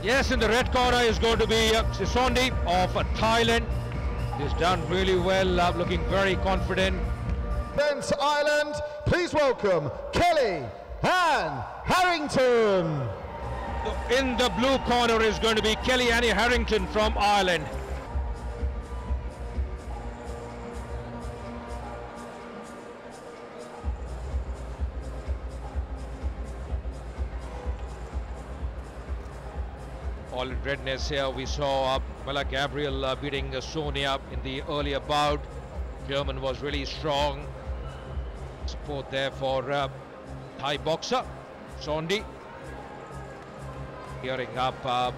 Yes, in the red corner is going to be Sisondi of Thailand. He's done really well, looking very confident. Men's Ireland, please welcome Kelly Ann Harrington. In the blue corner is going to be Kelly Ann Harrington from Ireland. All in redness here. We saw Mela Gabriel beating Sonia in the earlier bout. German was really strong. Support there for Thai boxer Sondi. Gearing up part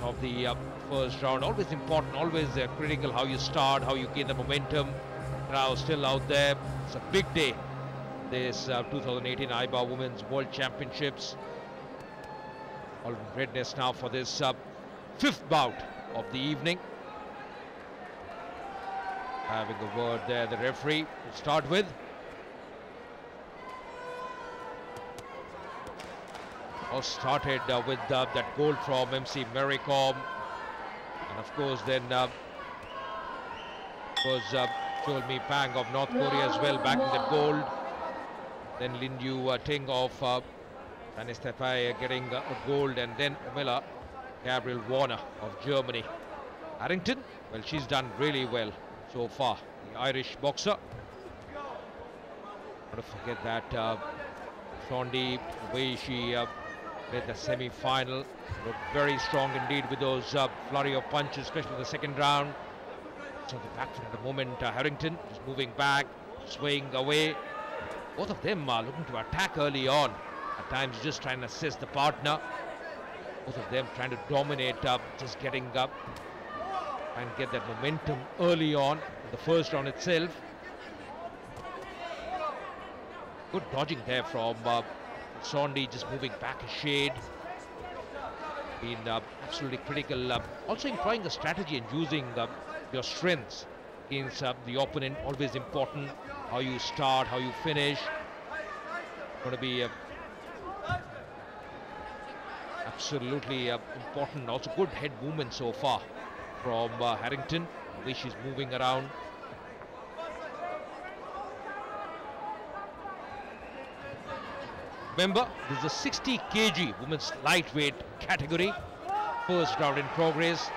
of the first round. Always important, always critical how you start, how you gain the momentum. Now still out there. It's a big day. This 2018 IBA Women's World Championships. All in redness now for this fifth bout of the evening. Having a word there, the referee to start with. All started with that gold from MC Mary Kom, and of course then was Chol Mi Pang of North Korea as well, backing that gold. Then Lin Yu Ting of Tanis Tepai getting a gold, and then Mela Gabriel Warner of Germany. Harrington, well, she's done really well so far, the Irish boxer. Not to forget that Sondi, the way she played the semi-final, looked very strong indeed with those flurry of punches, especially in the second round. So the back foot at the moment, Harrington is moving back, swaying away. Both of them are looking to attack early on. At times just trying to assist the partner. Both of them trying to dominate, just getting up and get that momentum early on in the first round itself. Good dodging there from Sondi, just moving back a shade. Been absolutely critical. Also employing the strategy and using your strengths against the opponent. Always important how you start, how you finish. Going to be absolutely important. Also good head movement so far from Harrington, the way she's moving around. Remember, this is a 60 kg women's lightweight category. First round in progress.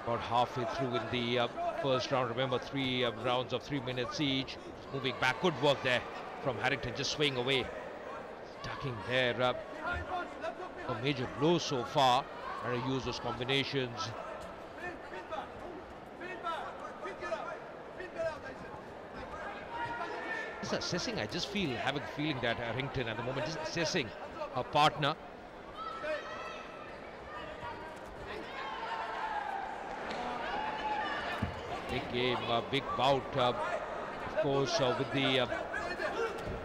About halfway through in the first round. Remember, 3 rounds of 3 minutes each. Just moving back. Good work there from Harrington, just swaying away. Ducking there. A major blow so far. Trying to use those combinations. Just assessing, I just having a feeling that Harrington at the moment is assessing her partner. Big game, big bout, of course, with the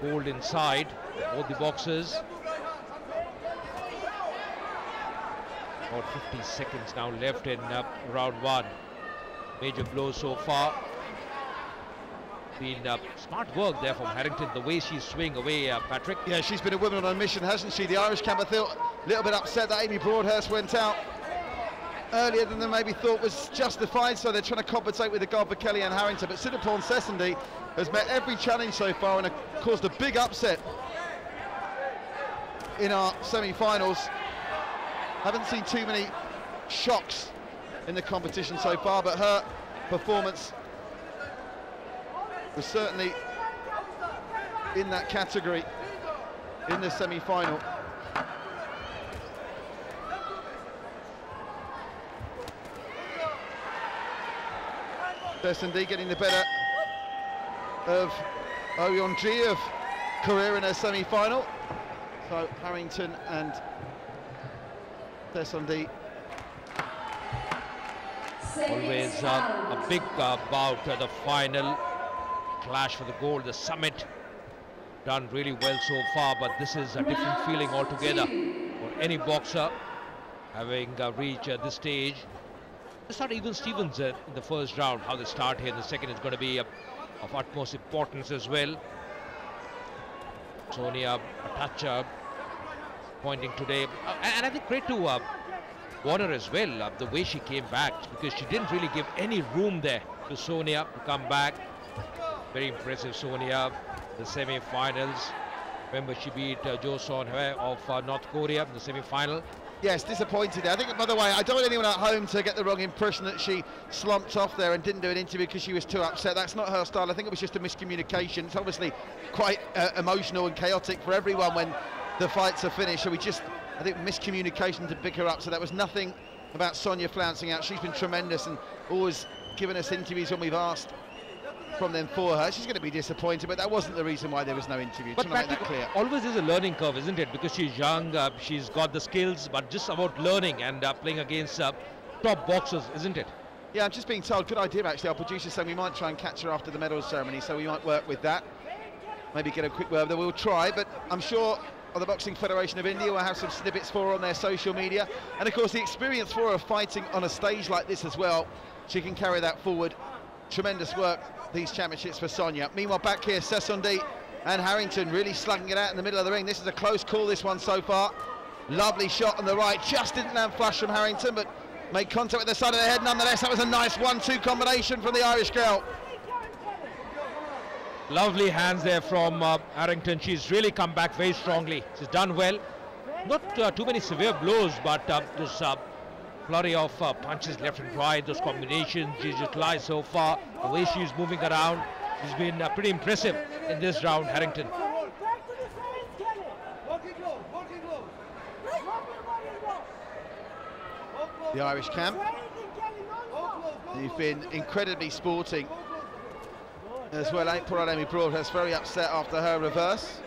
gold inside, both the boxers. About 50 seconds now left in round 1. Major blow so far. Been smart work there from Harrington, the way she's swinging away, Patrick. Yeah, she's been a woman on a mission, hasn't she? The Irish camp, I feel a little bit upset that Amy Broadhurst went out earlier than they maybe thought was justified, so they're trying to compensate with the guard for Kelly Ann Harrington. But Siddharth Sesandi has met every challenge so far and caused a big upset in our semi-finals. Haven't seen too many shocks in the competition so far, but her performance was certainly in that category in the semi-final. Sesandi getting the better of Oyeonji of Korea in her semi-final. So Harrington and Sesandi. Always a big bout at the final. Clash for the gold, the summit. Done really well so far, but this is a different feeling altogether for any boxer having reached this stage. It's not even Stevens in the first round, how they start here in the second is going to be of utmost importance as well. Sonia, a touch disappointing today. And I think great to Warner as well, the way she came back, because she didn't really give any room there to Sonia to come back. Very impressive, Sonia, the semi-finals. Remember, she beat Jo Seon-hye of North Korea in the semi-final. Yes, disappointed. I think, by the way, I don't want anyone at home to get the wrong impression that she slumped off there and didn't do an interview because she was too upset. That's not her style. I think it was just a miscommunication. It's obviously quite emotional and chaotic for everyone when the fights are finished. So I think miscommunication to pick her up. So there was nothing about Sonia flouncing out. She's been tremendous and always given us interviews when we've asked from them for her. She's going to be disappointed, but that wasn't the reason why there was no interview. But to make that clear. Always is a learning curve, isn't it? Because she's young, she's got the skills, but just about learning and playing against top boxers, isn't it? Yeah, I'm just being told, good idea actually. Our producer's saying we might try and catch her after the medals ceremony, so we might work with that. Maybe get a quick word there. We'll try, but I'm sure the Boxing Federation of India will have some snippets for her on their social media. And of course, the experience for her fighting on a stage like this as well, she can carry that forward. Tremendous work, these championships for Sonia. Meanwhile, back here, Sessondi and Harrington really slugging it out in the middle of the ring. This is a close call, this one so far. Lovely shot on the right, just didn't land flush from Harrington, but made contact with the side of the head nonetheless. That was a nice 1-2 combination from the Irish girl. Lovely hands there from Harrington. She's really come back very strongly. She's done well. Not too many severe blows, but those flurry of punches left and right, those combinations she's utilized so far, the way she's moving around, she's been pretty impressive in this round, Harrington. The Irish camp, they've been incredibly sporting as well. Poor old Amy Broadhurst very upset after her reverse.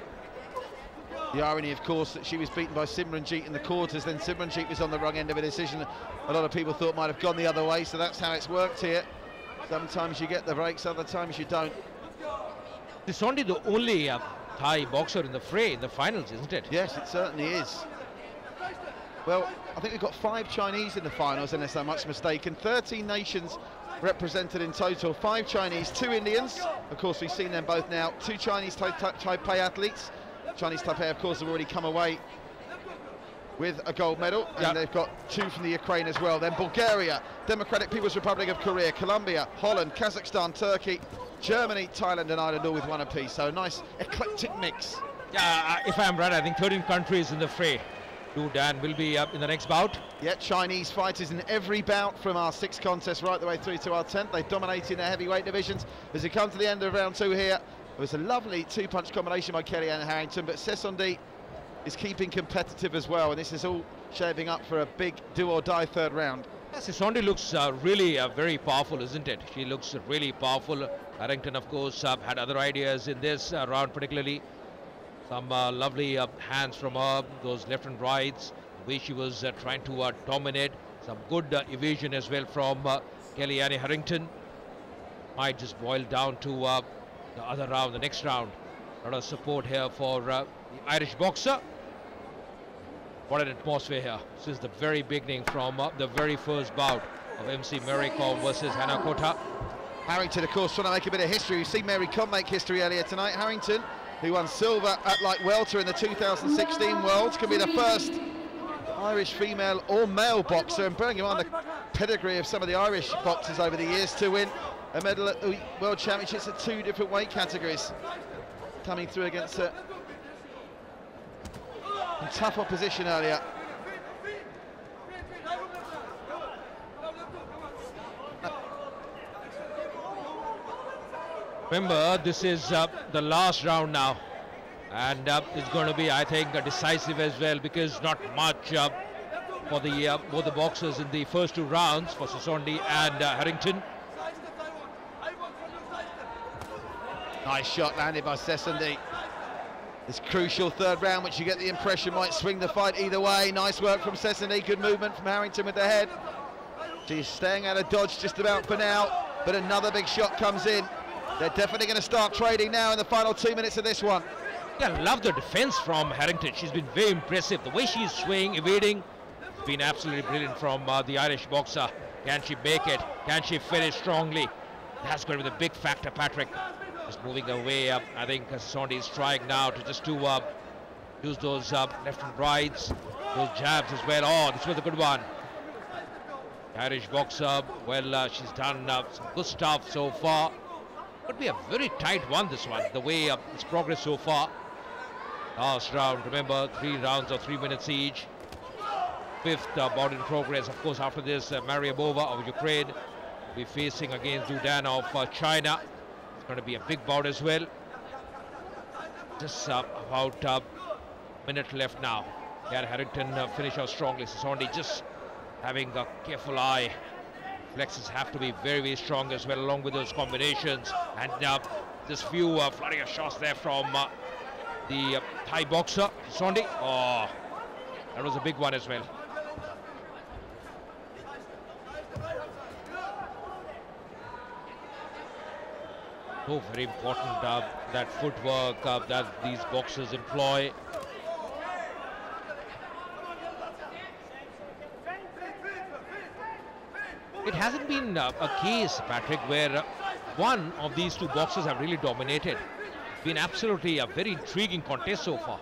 The irony, of course, that she was beaten by Simranjeet in the quarters, then Simranjeet was on the wrong end of a decision a lot of people thought might have gone the other way, so that's how it's worked here. Sometimes you get the breaks, other times you don't. It's only the only Thai boxer in the fray in the finals, isn't it? Yes, it certainly is. Well, I think we've got 5 Chinese in the finals, unless I'm much mistaken. 13 nations represented in total, 5 Chinese, 2 Indians. Of course, we've seen them both now. 2 Chinese Taipei athletes. Chinese Taipei, of course, have already come away with a gold medal, and they've got 2 from the Ukraine as well. Then Bulgaria, Democratic People's Republic of Korea, Colombia, Holland, Kazakhstan, Turkey, Germany, Thailand and Ireland, all with 1 apiece. So a nice eclectic mix. Yeah, if I'm right, I think 13 countries in the fray. Dan will be up in the next bout. Yeah, Chinese fighters in every bout from our 6th contest right the way through to our 10th. They dominate in their heavyweight divisions. As we come to the end of round 2 here, it was a lovely 2-punch combination by Kellyanne Harrington, but Sessondi is keeping competitive as well, and this is all shaping up for a big do-or-die 3rd round. Sessondi looks really very powerful, isn't it? She looks really powerful. Harrington, of course, had other ideas in this round particularly. Some lovely hands from her, those left and rights, the way she was trying to dominate. Some good evasion as well from Kellyanne Harrington. Might just boil down to the other round, the next round. A lot of support here for the Irish boxer. What an atmosphere here since the very beginning, from the very first bout of MC Mary Kom versus Hannah Kota. Harrington, of course, trying to make a bit of history. We've seen Mary Kom make history earlier tonight. Harrington, who won silver at light welter in the 2016 Worlds, can be the first Irish female or male boxer, and bearing in mind the pedigree of some of the Irish boxers over the years, to win a medal at the World Championships at 2 different weight categories. Coming through against some tough opposition earlier. Remember, this is the last round now, and it's going to be, I think, decisive as well, because not much for the both the boxers in the first 2 rounds for Sessondi and Harrington. Nice shot landed by Sessondi. This crucial 3rd round, which you get the impression might swing the fight either way. Nice work from Sessondi, good movement from Harrington with the head. She's staying out of dodge just about for now, but another big shot comes in. They're definitely going to start trading now in the final 2 minutes of this one. Yeah, I love the defense from Harrington. She's been very impressive. The way she's swaying, evading, has been absolutely brilliant from the Irish boxer. Can she make it? Can she finish strongly? That's going to be the big factor, Patrick. Just moving away up. I think Sessondi is trying now to just to use those left and rights, those jabs as well. Oh, this was a good one. Irish boxer, well, she's done some good stuff so far. Could be a very tight one, this one, the way it's progressed so far. Last round, remember, 3 rounds of 3 minutes each. 5th bout in progress. Of course, after this, Mariamova of Ukraine will be facing against Dudan of China. It's going to be a big bout as well. Just about a minute left now. Gary Harrington finish out strongly. Sissondi just having a careful eye. Flexes have to be very, very strong as well, along with those combinations. And this few flurry of shots there from the Thai boxer, Sissondi. Oh, that was a big one as well. So very important that footwork that these boxers employ. It hasn't been a case, Patrick, where one of these two boxers have really dominated. It's been absolutely a very intriguing contest so far.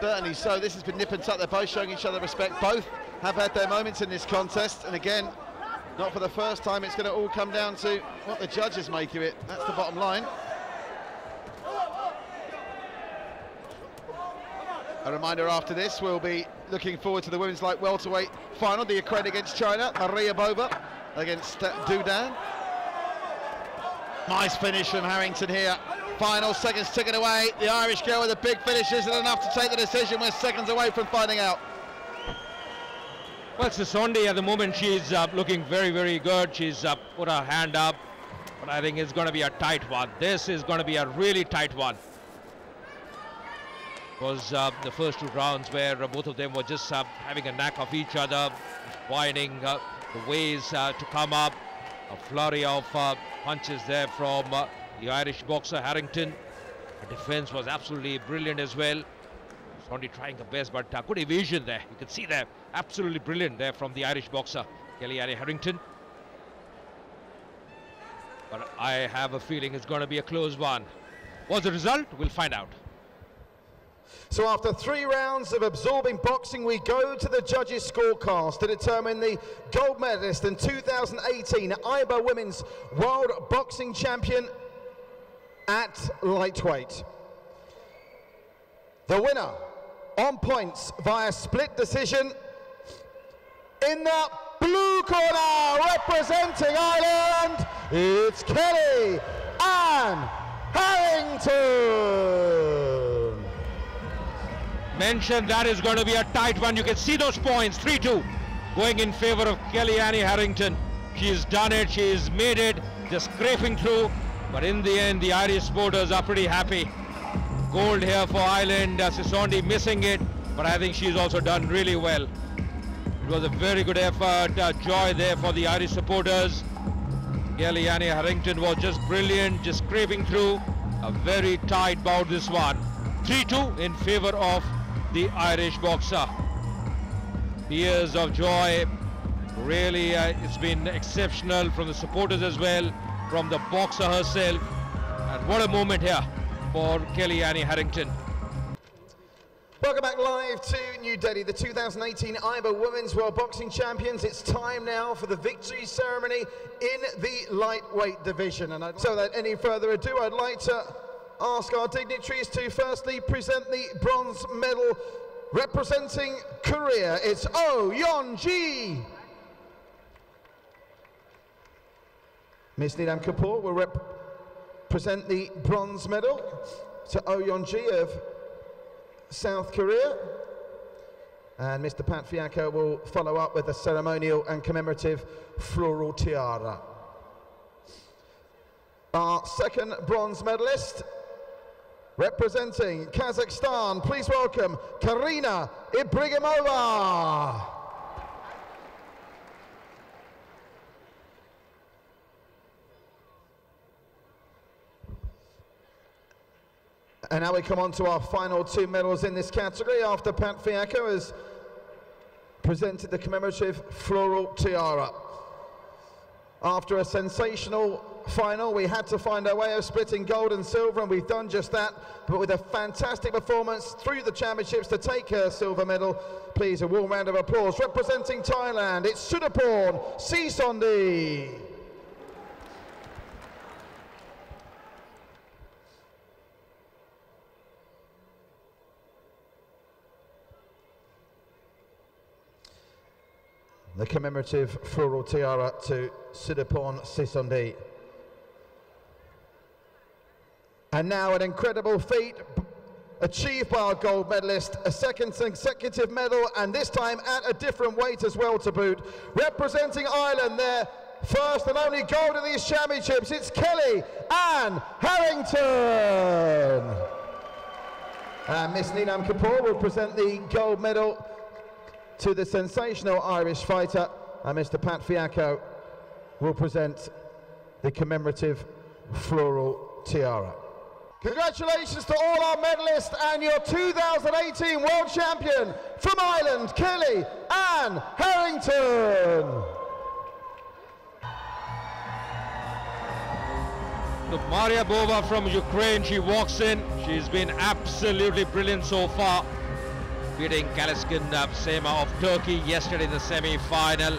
Certainly so. This has been nip and tuck. They're both showing each other respect. Both have had their moments in this contest. And again, not for the first time. It's going to all come down to what the judges make of it. That's the bottom line. A reminder after this, we'll be looking forward to the women's light welterweight final. The Ukraine against China. Mariamova against Dudan. Nice finish from Harrington here. Final seconds ticking away. The Irish girl with a big finish isn't enough to take the decision. We're seconds away from finding out. Well, Sissondi at the moment, she's looking very, very good. She's put her hand up, but I think it's going to be a tight one. This is going to be a really tight one. Because the first 2 rounds where both of them were just having a knack of each other, finding the ways to come up. A flurry of punches there from the Irish boxer Harrington. Her defense was absolutely brilliant as well. Sissondi trying her best, but good evasion there. You can see there, absolutely brilliant there from the Irish boxer Kelly-Anne Harrington. But I have a feeling it's going to be a close one. What's the result? We'll find out. So after 3 rounds of absorbing boxing, we go to the judges' scorecards to determine the gold medalist and 2018 IBA Women's World Boxing Champion at lightweight. The winner on points via split decision in the blue corner, representing Ireland, it's Kelly-Anne Harrington. Mentioned that is going to be a tight one. You can see those points, 3-2 going in favor of Kelly-Anne Harrington. She's done it, she's made it, just scraping through, but in the end the Irish supporters are pretty happy. Gold here for Ireland. Sissondi missing it, but I think she's also done really well. It was a very good effort, joy there for the Irish supporters. Kelly-Anne Harrington was just brilliant, just scraping through. A very tight bout this one. 3-2 in favor of the Irish boxer. Tears of joy. Really, it's been exceptional from the supporters as well, from the boxer herself. And what a moment here for Kelly-Anne Harrington. Welcome back live to New Delhi, the 2018 IBA Women's World Boxing Champions. It's time now for the victory ceremony in the lightweight division. And so without any further ado, I'd like to ask our dignitaries to firstly present the bronze medal representing Korea. It's Oh Yeon-ji. Miss Neelam Kapoor will present the bronze medal to Oh Yeon-ji of South Korea. And Mr. Pat Fiacco will follow up with a ceremonial and commemorative floral tiara. Our second bronze medalist, representing Kazakhstan, please welcome Karina Ibragimova. And now we come on to our final 2 medals in this category after Pat Fiacco has presented the commemorative floral tiara. After a sensational final, we had to find our way of splitting gold and silver, and we've done just that, but with a fantastic performance through the championships to take her silver medal. Please, a warm round of applause. Representing Thailand, it's Sudaporn Seesondi. The commemorative floral tiara to Sudaporn Seesondi. And now an incredible feat achieved by our gold medalist, a second consecutive medal, and this time at a different weight as well to boot. Representing Ireland, their first and only gold at these championships, it's Kelly Ann Harrington. And Miss Neelam Kapoor will present the gold medal to the sensational Irish fighter, and Mr. Pat Fiacco will present the commemorative floral tiara. Congratulations to all our medalists and your 2018 World Champion from Ireland, Kelly Ann Harrington. So Maria Bova from Ukraine, she walks in. She's been absolutely brilliant so far, beating Kaliskin Sema of Turkey yesterday in the semi-final.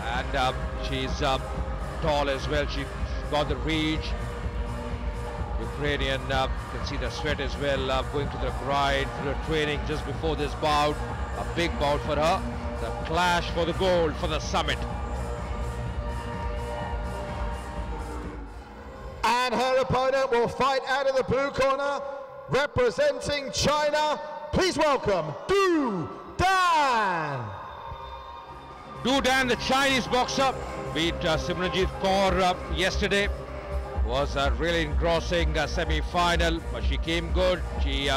And she's tall as well. She got the reach. Ukrainian, you can see the sweat as well, going to the grind, through the training just before this bout. A big bout for her. The clash for the gold for the summit. And her opponent will fight out of the blue corner, representing China. Please welcome Du Dan. Du Dan, the Chinese boxer, beat Simranjit Kaur yesterday. Was a really engrossing semi-final, but she came good. She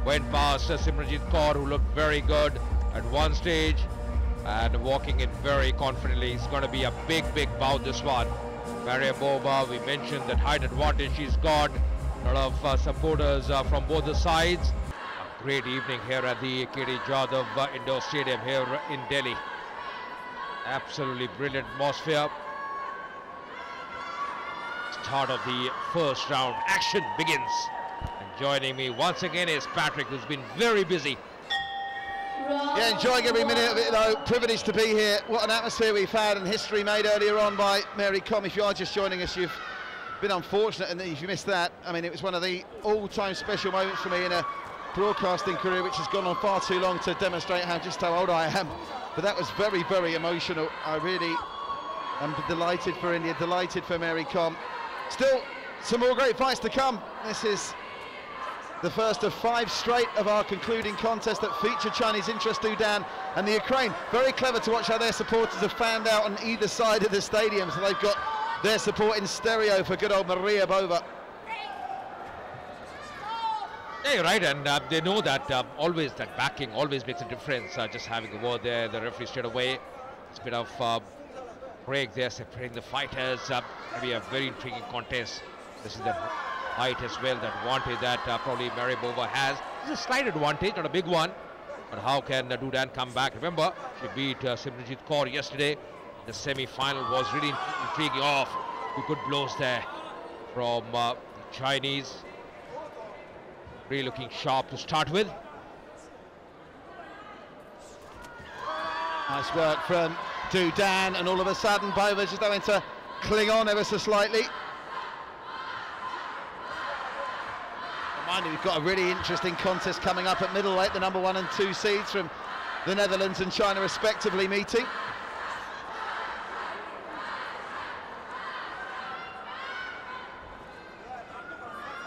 went past Simranjit Kaur, who looked very good at one stage, and walking in very confidently. It's going to be a big bout, this one. Maria Bova, we mentioned that height advantage she's got. A lot of supporters from both the sides. A great evening here at the KD Jadhav Indoor Stadium here in Delhi. Absolutely brilliant atmosphere. Start of the first round, action begins. And joining me once again is Patrick, who's been very busy. Yeah, enjoying every minute of it though. Privileged to be here. What an atmosphere we've had, and history made earlier on by Mary Kom. If you are just joining us, you've been unfortunate, and if you missed that, I mean, it was one of the all-time special moments for me in a broadcasting career which has gone on far too long to demonstrate just how old I am. But that was very emotional. I really am delighted for India, delighted for Mary Kom. Still, some more great fights to come. This is the first of 5 straight of our concluding contest that feature Chinese interest, Du Dan and the Ukraine. Very clever to watch how their supporters have fanned out on either side of the stadium, so they've got their support in stereo for good old Maria Bova. Yeah, you're right, and they know that always that backing always makes a difference. Just having a word there, the referee straight away. It's a bit of break there, separating the fighters. Maybe a very intriguing contest. This is the height as well, the advantage that probably Maria Bova has. It's a slight advantage, not a big one. But how can Du Dan come back? Remember, she beat Simranjit Kaur yesterday. The semi-final was really intriguing. Off. Two good blows there from the Chinese. Really looking sharp to start with. Nice work from Du Dan, and all of a sudden Bova's just having to cling on ever so slightly. Mind you, we've got a really interesting contest coming up at middleweight. The number 1 and 2 seeds from the Netherlands and China respectively meeting.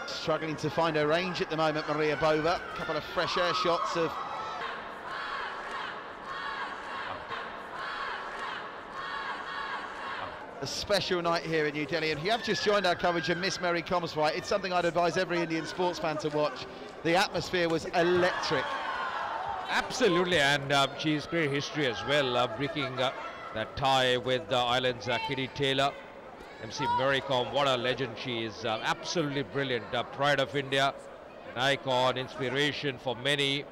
Struggling to find her range at the moment, Maria Bova. A couple of fresh air shots of a special night here in New Delhi. And if you have just joined our coverage and missed Mary Kom's fight, it's something I'd advise every Indian sports fan to watch. The atmosphere was electric. Absolutely, and she's great history as well, breaking that tie with Ireland's Kitty Taylor. MC Mary Kom, what a legend she is. Absolutely brilliant. Pride of India, an icon, inspiration for many.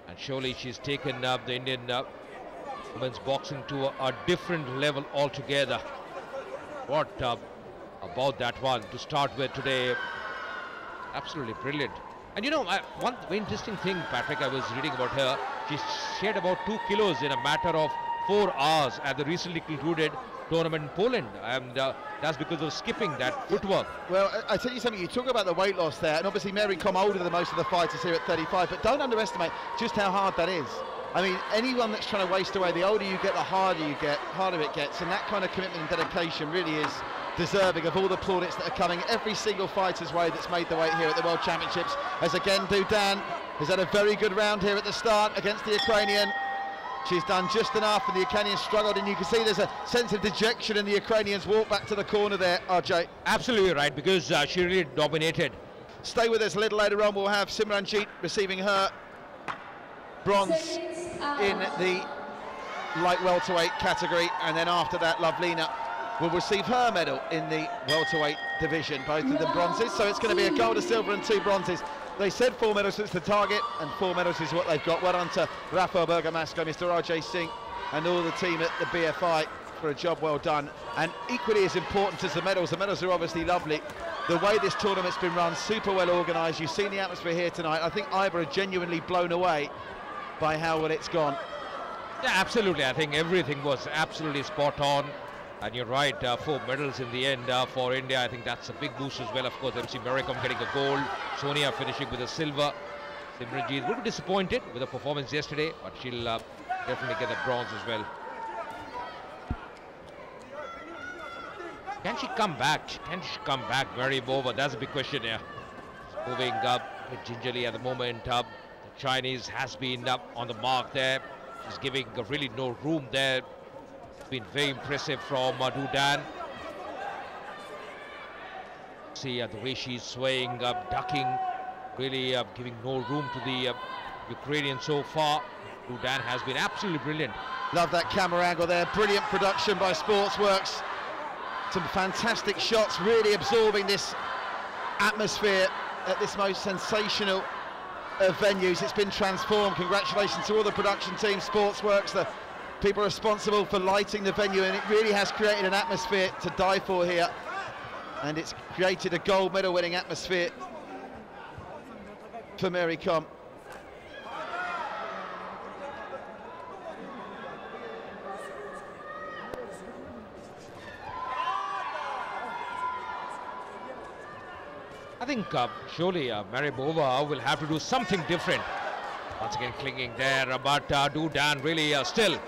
And surely she's taken the Indian women's boxing to a different level altogether. What about that one to start with today? Absolutely brilliant. And you know, one very interesting thing, Patrick, I was reading about her. She shed about 2 kilos in a matter of 4 hours at the recently concluded tournament in Poland, and that's because of skipping, that footwork. Well, I tell you something, you talk about the weight loss there, and obviously Mary Kom older than most of the fighters here at 35, but don't underestimate just how hard that is. I mean, anyone that's trying to waste away, the older you get, the harder it gets, and that kind of commitment and dedication really is deserving of all the plaudits that are coming every single fighter's way that's made the weight here at the World Championships. As again, Dudan has had a very good round here at the start against the Ukrainian. She's done just enough, and the Ukrainian struggled, and you can see there's a sense of dejection in the Ukrainians' walk back to the corner there, RJ. Absolutely right, because she really dominated. Stay with us. A little later on, we'll have Simranjeet receiving her bronze in the light welterweight category, and then after that, Lovlina will receive her medal in the welterweight division, both of them bronzes. So it's going to be a gold, a silver and 2 bronzes. They said 4 medals is the target, and 4 medals is what they've got. Well done to Rafael Bergamasco, Mr. RJ Singh, and all the team at the BFI for a job well done. And equally as important as the medals are obviously lovely. The way this tournament's been run, super well organised. You've seen the atmosphere here tonight. I think IBA are genuinely blown away by how well it's gone. Yeah, absolutely. I think everything was absolutely spot on. And you're right, 4 medals in the end for India. I think that's a big boost as well. Of course, MC Mary Kom getting a gold, Sonia finishing with a silver. Simranjeet will be disappointed with the performance yesterday, but she'll definitely get the bronze as well. Can she come back? Can she come back, Mary Bova? That's a big question here. Moving up gingerly at the moment. The Chinese has been up on the mark there. She's giving really no room there. Been very impressive from Dudan. See the way she's swaying, ducking, really giving no room to the Ukrainian so far. Dudan has been absolutely brilliant. Love that camera angle there. Brilliant production by Sportsworks. Some fantastic shots, really absorbing this atmosphere at this most sensational of venues. It's been transformed. Congratulations to all the production team, Sportsworks, the people responsible for lighting the venue, and it really has created an atmosphere to die for here, and it's created a gold medal winning atmosphere for Mary Kom. I think surely Mary Bova will have to do something different. Once again clinging there, but Dudan really still,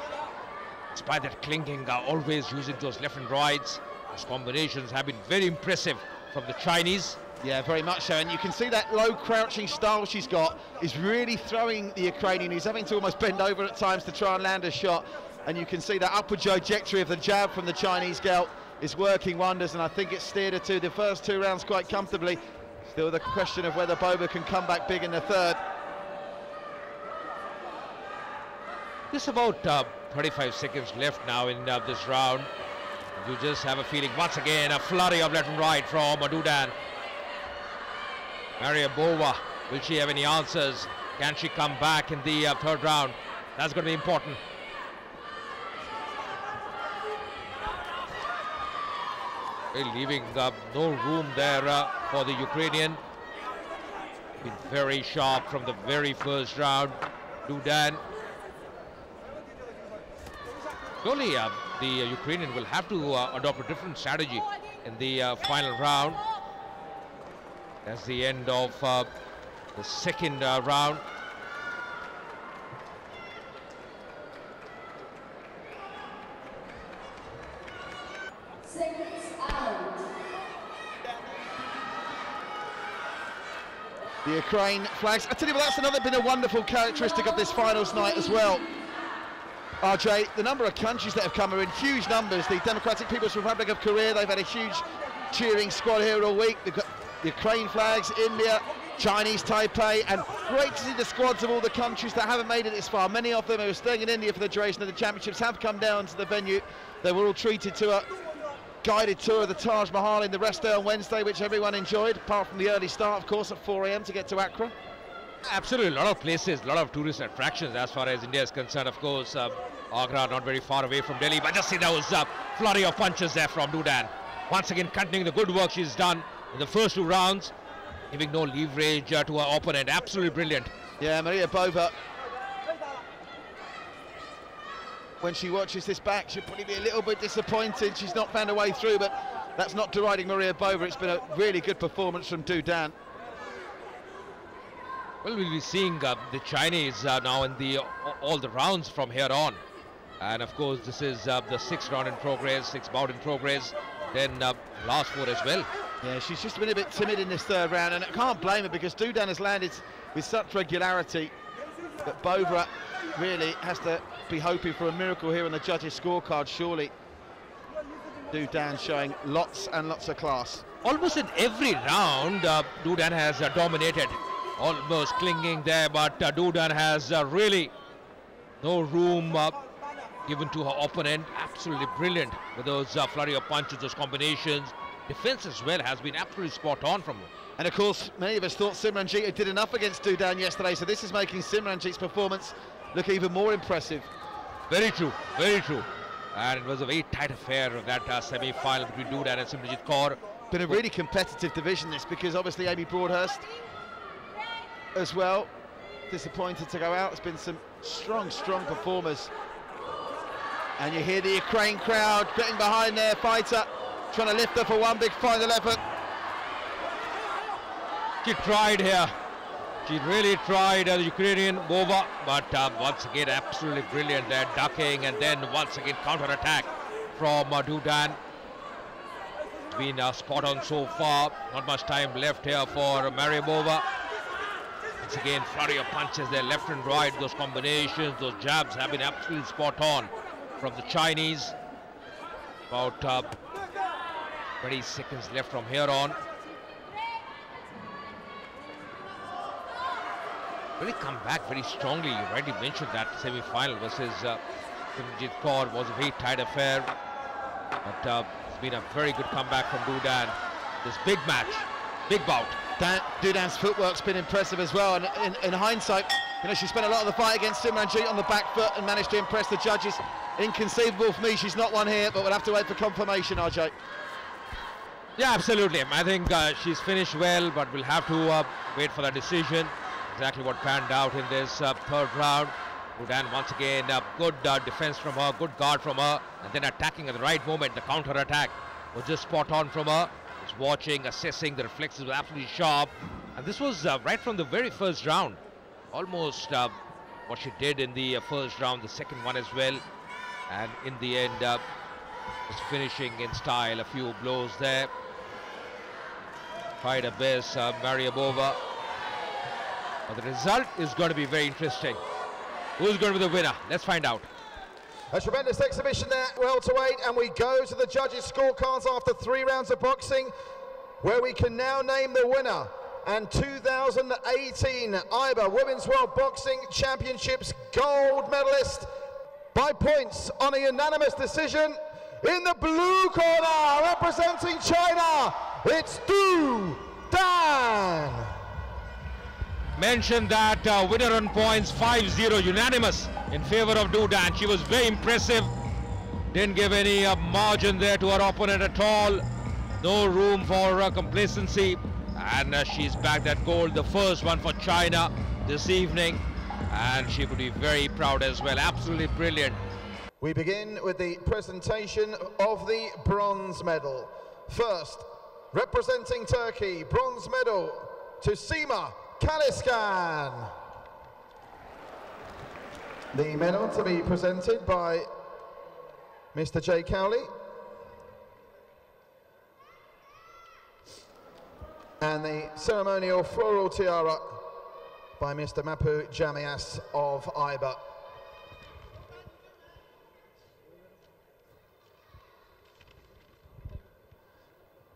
despite that clinging, always using those left and rights. Those combinations have been very impressive from the Chinese. Yeah, very much so, and you can see that low crouching style she's got is really throwing the Ukrainian, who's having to almost bend over at times to try and land a shot, and you can see that upward trajectory of the jab from the Chinese girl is working wonders, and I think it's steered her to the first 2 rounds quite comfortably. Still the question of whether Bova can come back big in the third. Just about 35 seconds left now in this round. You just have a feeling, once again, a flurry of left and right from Dudan. Mary Bova, will she have any answers? Can she come back in the 3rd round? That's going to be important. Really leaving no room there for the Ukrainian. Been very sharp from the very first round. Dudan. Surely the Ukrainian will have to adopt a different strategy in the final round. That's the end of the 2nd round. The Ukraine flags. I tell you what, that's been a wonderful characteristic of this finals night as well. RJ, the number of countries that have come are in huge numbers. The Democratic People's Republic of Korea, they've had a huge cheering squad here all week. They've got the Ukraine flags, India, Chinese Taipei, and great to see the squads of all the countries that haven't made it this far. Many of them who are staying in India for the duration of the championships have come down to the venue. They were all treated to a guided tour of the Taj Mahal in the rest day on Wednesday, which everyone enjoyed, apart from the early start, of course, at 4 AM to get to Accra. Absolutely, a lot of places, a lot of tourist attractions as far as India is concerned. Of course, Agra not very far away from Delhi, but just see those flurry of punches there from Dudan. once again continuing the good work she's done in the first 2 rounds, giving no leverage to her opponent. Absolutely brilliant. Yeah, Maria Bova, when she watches this back, she'll probably be a little bit disappointed. She's not found a way through, but that's not deriding Maria Bova. It's been a really good performance from Du Dan. Well, we'll be seeing the Chinese now in all the rounds from here on. And of course, this is the 6th round in progress, 6th bout in progress, then last 4 as well. Yeah, she's just been a bit timid in this 3rd round, and I can't blame her because Du Dan has landed with such regularity that Bova really has to be hoping for a miracle here on the judges' scorecard, surely. Du Dan showing lots and lots of class. Almost in every round, Du Dan has dominated, almost clinging there, but Du Dan has really no room given to her opponent. Absolutely brilliant with those flurry of punches, those combinations. Defense as well has been absolutely spot on from her. And of course, many of us thought Simranjeet did enough against Du Dan yesterday, so this is making Simranjeet's performance look even more impressive. Very true, very true. And it was a very tight affair of that semi-final between Du Dan and Simranjeet Kaur. Been a really competitive division this, because obviously Amy Broadhurst as well, disappointed to go out. There's been some strong performers. And you hear the Ukraine crowd getting behind their fighter, trying to lift her for one big final effort. She tried here. She really tried, the Ukrainian Bova, but once again absolutely brilliant there, ducking, and then once again counter-attack from Du Dan. It's been spot on so far. Not much time left here for Maria Bova. Once again, flurry of punches there, left and right. Those combinations, those jabs have been absolutely spot on from the Chinese. About 20 seconds left from here on. Really come back very strongly. You already mentioned that semi-final versus Simranjeet Kaur was a very tight affair, but it's been a very good comeback from Du Dan. This big match, big bout. Du Dan's footwork's been impressive as well, and in hindsight, you know, she spent a lot of the fight against Simranjeet on the back foot and managed to impress the judges. Inconceivable for me she's not won here, but we'll have to wait for confirmation, RJ. Yeah, absolutely. I think she's finished well, but we'll have to wait for the decision. Exactly what panned out in this 3rd round. Du Dan once again, good defense from her, good guard from her, and then attacking at the right moment. The counter attack was just spot on from her. Just watching, assessing, the reflexes were absolutely sharp, and this was right from the very 1st round. Almost what she did in the 1st round, the 2nd one as well, and in the end was finishing in style. A few blows there. Tried her best, Maria Bova. But the result is going to be very interesting. Who's going to be the winner? Let's find out. A tremendous exhibition there, welterweight, and we go to the judges' scorecards after 3 rounds of boxing, where we can now name the winner. And 2018 IBA Women's World Boxing Championships gold medalist by points on a unanimous decision. In the blue corner, representing China, it's Du Dan. Mentioned that winner on points 5-0 unanimous in favor of Du Dan. She was very impressive, didn't give any margin there to her opponent at all. No room for complacency, and she's bagged that gold, the first one for China this evening, and she would be very proud as well. Absolutely brilliant. We begin with the presentation of the bronze medal. First, representing Turkey, bronze medal to Sima Kaliskan. The medal to be presented by Mr. Jay Cowley. And the ceremonial floral tiara by Mr. Mapu Jamias of IBA.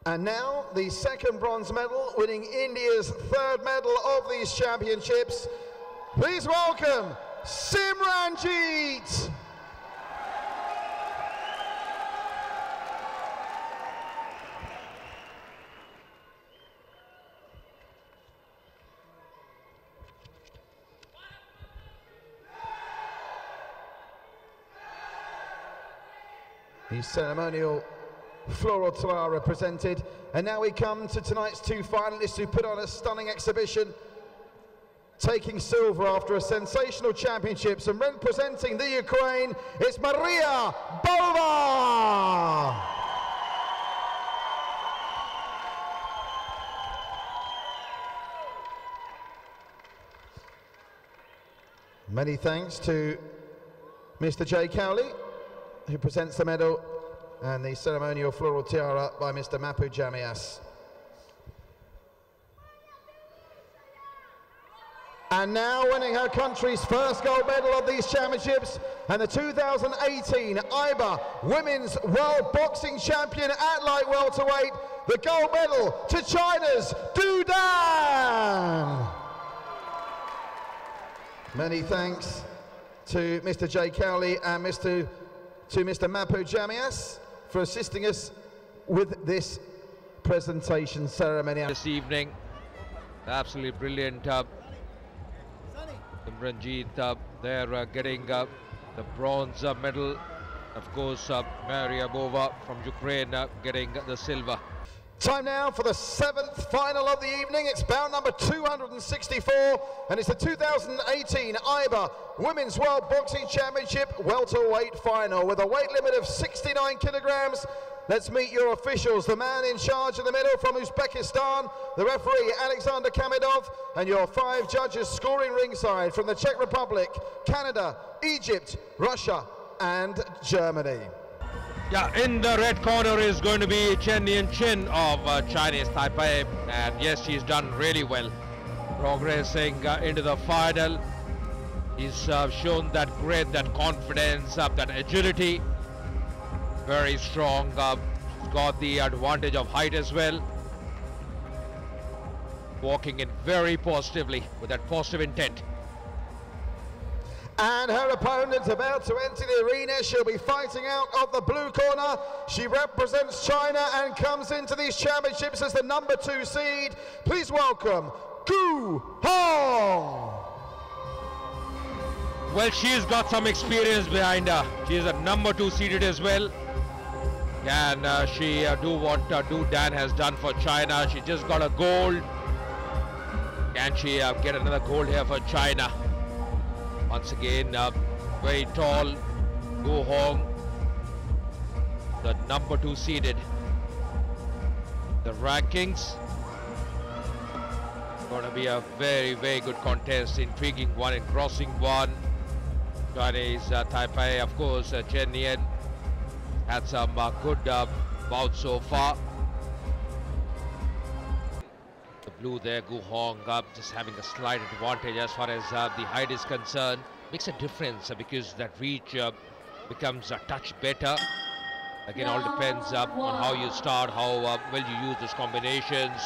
And now, the 2nd bronze medal, winning India's 3rd medal of these championships. Please welcome Simranjeet. The ceremonial floral tiara presented. And now we come to tonight's two finalists who put on a stunning exhibition, taking silver after a sensational championships, and representing the Ukraine, it's Maria Bova! Many thanks to Mr. Jay Cowley, who presents the medal, and the ceremonial floral tiara by Mr. Mapu Jamias. And now winning her country's first gold medal of these championships, and the 2018 IBA Women's World Boxing Champion at light welterweight, the gold medal to China's Du Dan! Many thanks to Mr. Jay Cowley and Mr. Mapu Jamias for assisting us with this presentation ceremony. This evening, absolutely brilliant. Simranjeet there getting the bronze medal. Of course, Maria Bova from Ukraine getting the silver. Time now for the 7th final of the evening. It's bout number 264, and it's the 2018 IBA Women's World Boxing Championship welterweight final with a weight limit of 69 kilograms. Let's meet your officials. The man in charge in the middle from Uzbekistan, the referee Alexander Kamedov, and your 5 judges scoring ringside from the Czech Republic, Canada, Egypt, Russia, and Germany. Yeah, in the red corner is going to be Chen Nian-Chin of Chinese Taipei, and yes, she's done really well, progressing into the final. He's shown that grit, that confidence, that agility, very strong, got the advantage of height as well, walking in very positively with that positive intent. And her opponent about to enter the arena. She'll be fighting out of the blue corner. She represents China and comes into these championships as the number 2 seed. Please welcome Gu Hong. Well, she's got some experience behind her. She's a number 2 seeded as well. And she do what Du Dan has done for China. She just got a gold. Can she get another gold here for China? Once again, very tall Gu Hong, the number 2 seeded. The rankings, going to be a very, very good contest, intriguing one and crossing one. Chinese Taipei, of course, Chen Nian had some good bouts so far. The blue there, Gu Hong, just having a slight advantage as far as the height is concerned. Makes a difference because that reach becomes a touch better. Again, all depends on how you start, how well you use those combinations.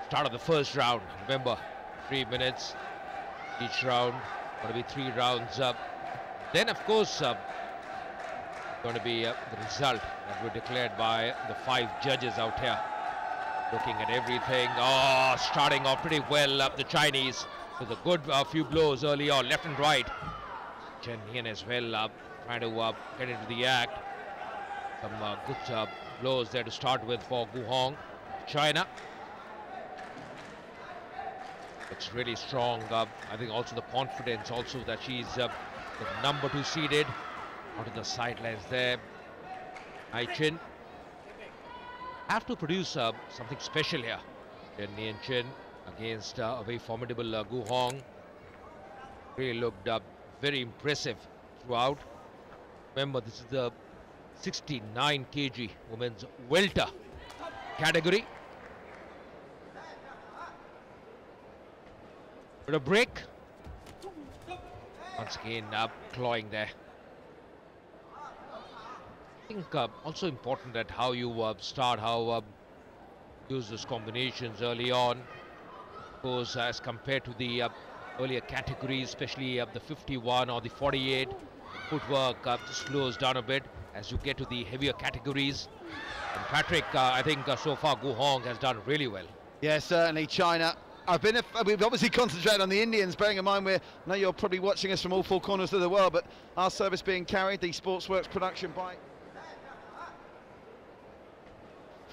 Start of the first round, remember, 3 minutes each round, going to be 3 rounds up. Then, of course, going to be the result that were declared by the 5 judges out here. Looking at everything. Oh, starting off pretty well, the Chinese with a good few blows early on, left and right. Chen Nian as well, trying to get into the act. Some good blows there to start with for Gu Hong, China. Looks really strong. I think also the confidence, also that she's the number 2 seeded. Out of the sidelines there. Chin have to produce something special here. Chen Nian-Chin against a very formidable Gu Hong. Really looked very impressive throughout. Remember, this is the 69 kg women's welter category. With a break. Once again, clawing there. I think also important that how you start, how use those combinations early on. Of course, as compared to the earlier categories, especially the 51 or the 48, footwork just slows down a bit as you get to the heavier categories. And Patrick, I think so far Gu Hong has done really well. Yeah, certainly China. We've obviously concentrated on the Indians, bearing in mind I know you're probably watching us from all 4 corners of the world, but our service being carried, the Sportsworks production by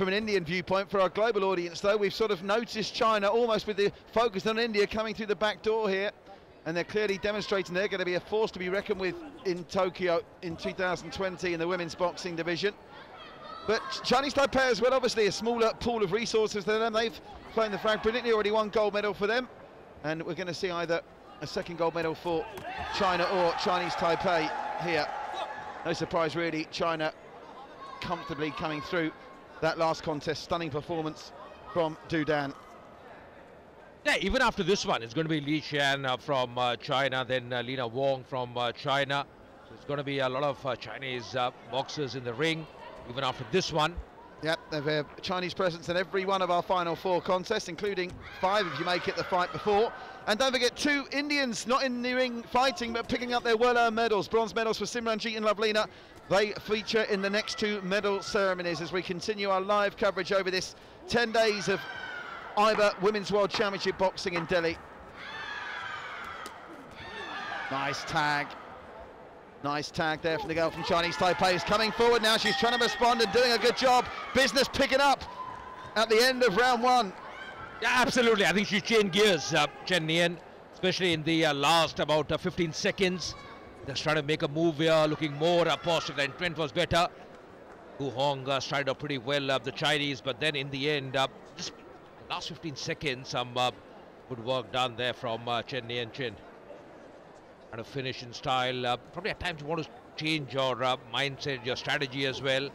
from an Indian viewpoint. For our global audience, though, we've sort of noticed China almost with the focus on India coming through the back door here, and they're clearly demonstrating they're going to be a force to be reckoned with in Tokyo in 2020 in the women's boxing division. But Chinese Taipei as well, obviously a smaller pool of resources than them. They've flown the flag brilliantly, already won gold medal for them, and we're going to see either a second gold medal for China or Chinese Taipei here. No surprise really, China comfortably coming through that last contest. Stunning performance from Du Dan. Yeah, even after this one, it's going to be Li Xian from China, then Lina Wong from China. So it's going to be a lot of Chinese boxers in the ring, even after this one. Yep, they've a Chinese presence in every one of our final 4 contests, including 5 if you make it the fight before. And don't forget 2 Indians not in the ring fighting, but picking up their well-earned medals. Bronze medals for Simranjeet and Lovelina. They feature in the next 2 medal ceremonies as we continue our live coverage over this 10 days of IBA Women's World Championship Boxing in Delhi. Nice tag. Nice tag there from the girl from Chinese Taipei. Is coming forward now. She's trying to respond and doing a good job. Business picking up at the end of round 1. Yeah, absolutely. I think she changed gears, Chen Nian, especially in the last about 15 seconds. Just trying to make a move here, looking more positive. The intent was better. Gu Hong started off pretty well, the Chinese, but then in the end, just the last 15 seconds, some good work done there from Chen Nian Chen. And a finish in style. Probably at times you want to change your mindset, your strategy as well. You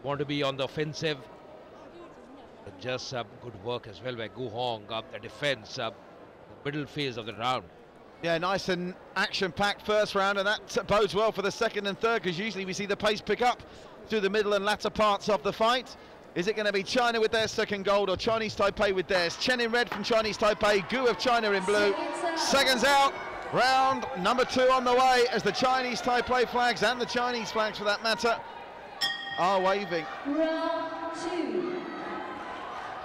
want to be on the offensive. But just good work as well by Gu Hong. The defense, the middle phase of the round. Yeah, nice and action-packed first round, and that bodes well for the second and third, because usually we see the pace pick up through the middle and latter parts of the fight. Is it going to be China with their second gold or Chinese Taipei with theirs? Chen in red from Chinese Taipei, Gu of China in blue. Seconds out. Round number 2 on the way as the Chinese Taipei flags, and the Chinese flags for that matter, are waving. Round 2.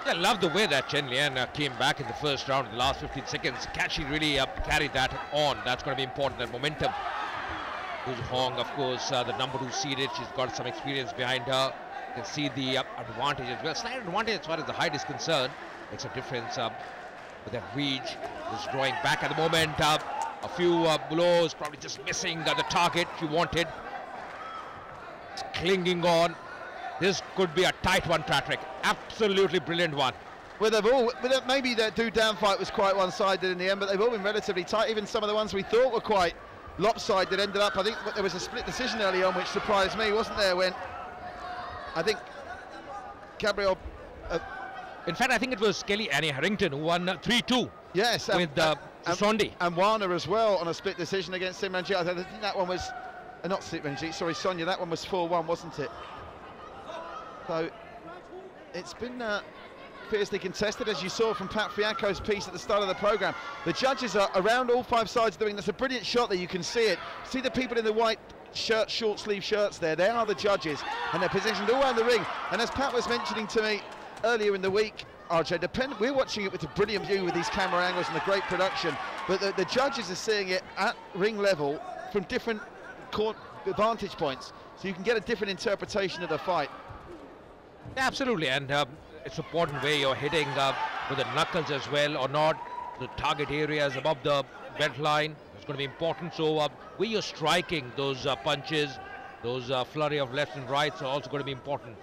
I love the way that Chen Lian came back in the first round in the last 15 seconds. Can she really carry that on? That's going to be important, that momentum. Gu Hong, of course, the number 2 seeded. She's got some experience behind her. You can see the advantage as well. Slight advantage as far as the height is concerned. Makes a difference with that reach. Is drawing back at the moment. A few blows, probably just missing the target she wanted. It's clinging on. This could be a tight one, Patrick. Absolutely brilliant one. Well, they've all, maybe that Du Dan fight was quite one-sided in the end, but they've all been relatively tight. Even some of the ones we thought were quite lopsided ended up. I think there was a split decision early on, which surprised me, wasn't there? When I think Gabriel. In fact, I think it was Kelly Annie Harrington who won 3-2. Yes, with Sondi. And Warner as well on a split decision against Simranjeet. I think that one was not Simranjeet, sorry, Sonia. That one was 4-1, wasn't it? So it's been fiercely contested, as you saw from Pat Fianco's piece at the start of the programme. The judges are around all 5 sides doing this. A brilliant shot there, you can see it. See the people in the white shirt, short sleeve shirts there. They are the judges, and they're positioned all around the ring. And as Pat was mentioning to me earlier in the week, RJ, we're watching it with a brilliant view with these camera angles and the great production, but the judges are seeing it at ring level from different vantage points, so you can get a different interpretation of the fight. Yeah, absolutely, and it's important where you're hitting with the knuckles as well or not. The target areas above the belt line is going to be important. So where you're striking those punches, those flurry of left and rights are also going to be important.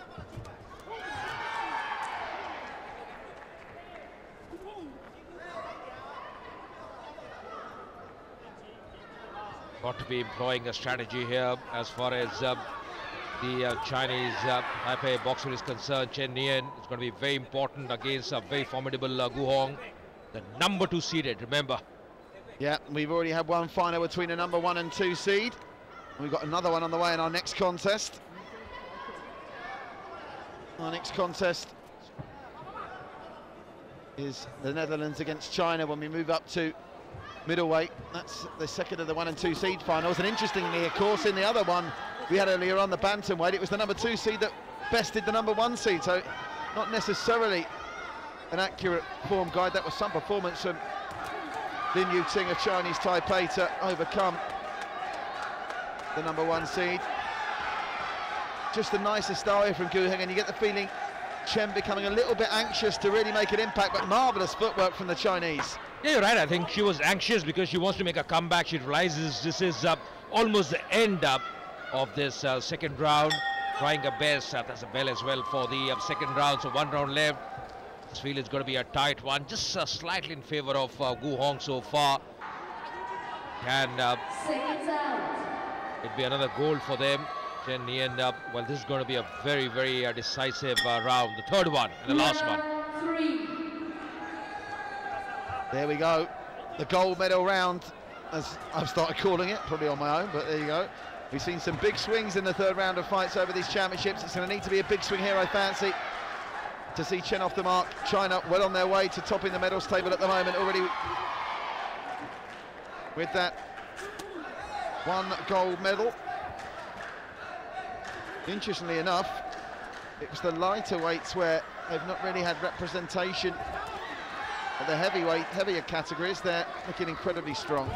Got to be employing a strategy here as far as the Chinese Taipei boxer is concerned. Chen Nian is going to be very important against a very formidable Gu Hong, the number 2 seeded, remember. Yeah, we've already had one final between a number 1 and 2 seed. We've got another one on the way in our next contest. Our next contest is the Netherlands against China when we move up to middleweight. That's the second of the 1 and 2 seed finals. And interestingly, of course, in the other one we had earlier on, the bantamweight, it was the number 2 seed that bested the number 1 seed. So not necessarily an accurate form guide. That was some performance from Lin Yuting of Chinese Taipei to overcome the number 1 seed. Just the nicest style here from Gu Heng, and you get the feeling Chen becoming a little bit anxious to really make an impact, but marvellous footwork from the Chinese. Yeah, you're right. I think she was anxious because she wants to make a comeback. She realizes this is almost the end of this second round. Trying her best. There's a bell as well for the second round, so 1 round left. This field is going to be a tight one, just slightly in favour of Gu Hong so far. Can it be another goal for them? Chen Nian, well, this is going to be a very, very decisive round. The third one and the last one. There we go. The gold medal round, as I've started calling it, probably on my own, but there you go. We've seen some big swings in the third round of fights over these championships. It's going to need to be a big swing here, I fancy, to see Chen off the mark. China well on their way to topping the medals table at the moment, already with that 1 gold medal. Interestingly enough, it was the lighter weights where they've not really had representation. But the heavier categories, they're looking incredibly strong.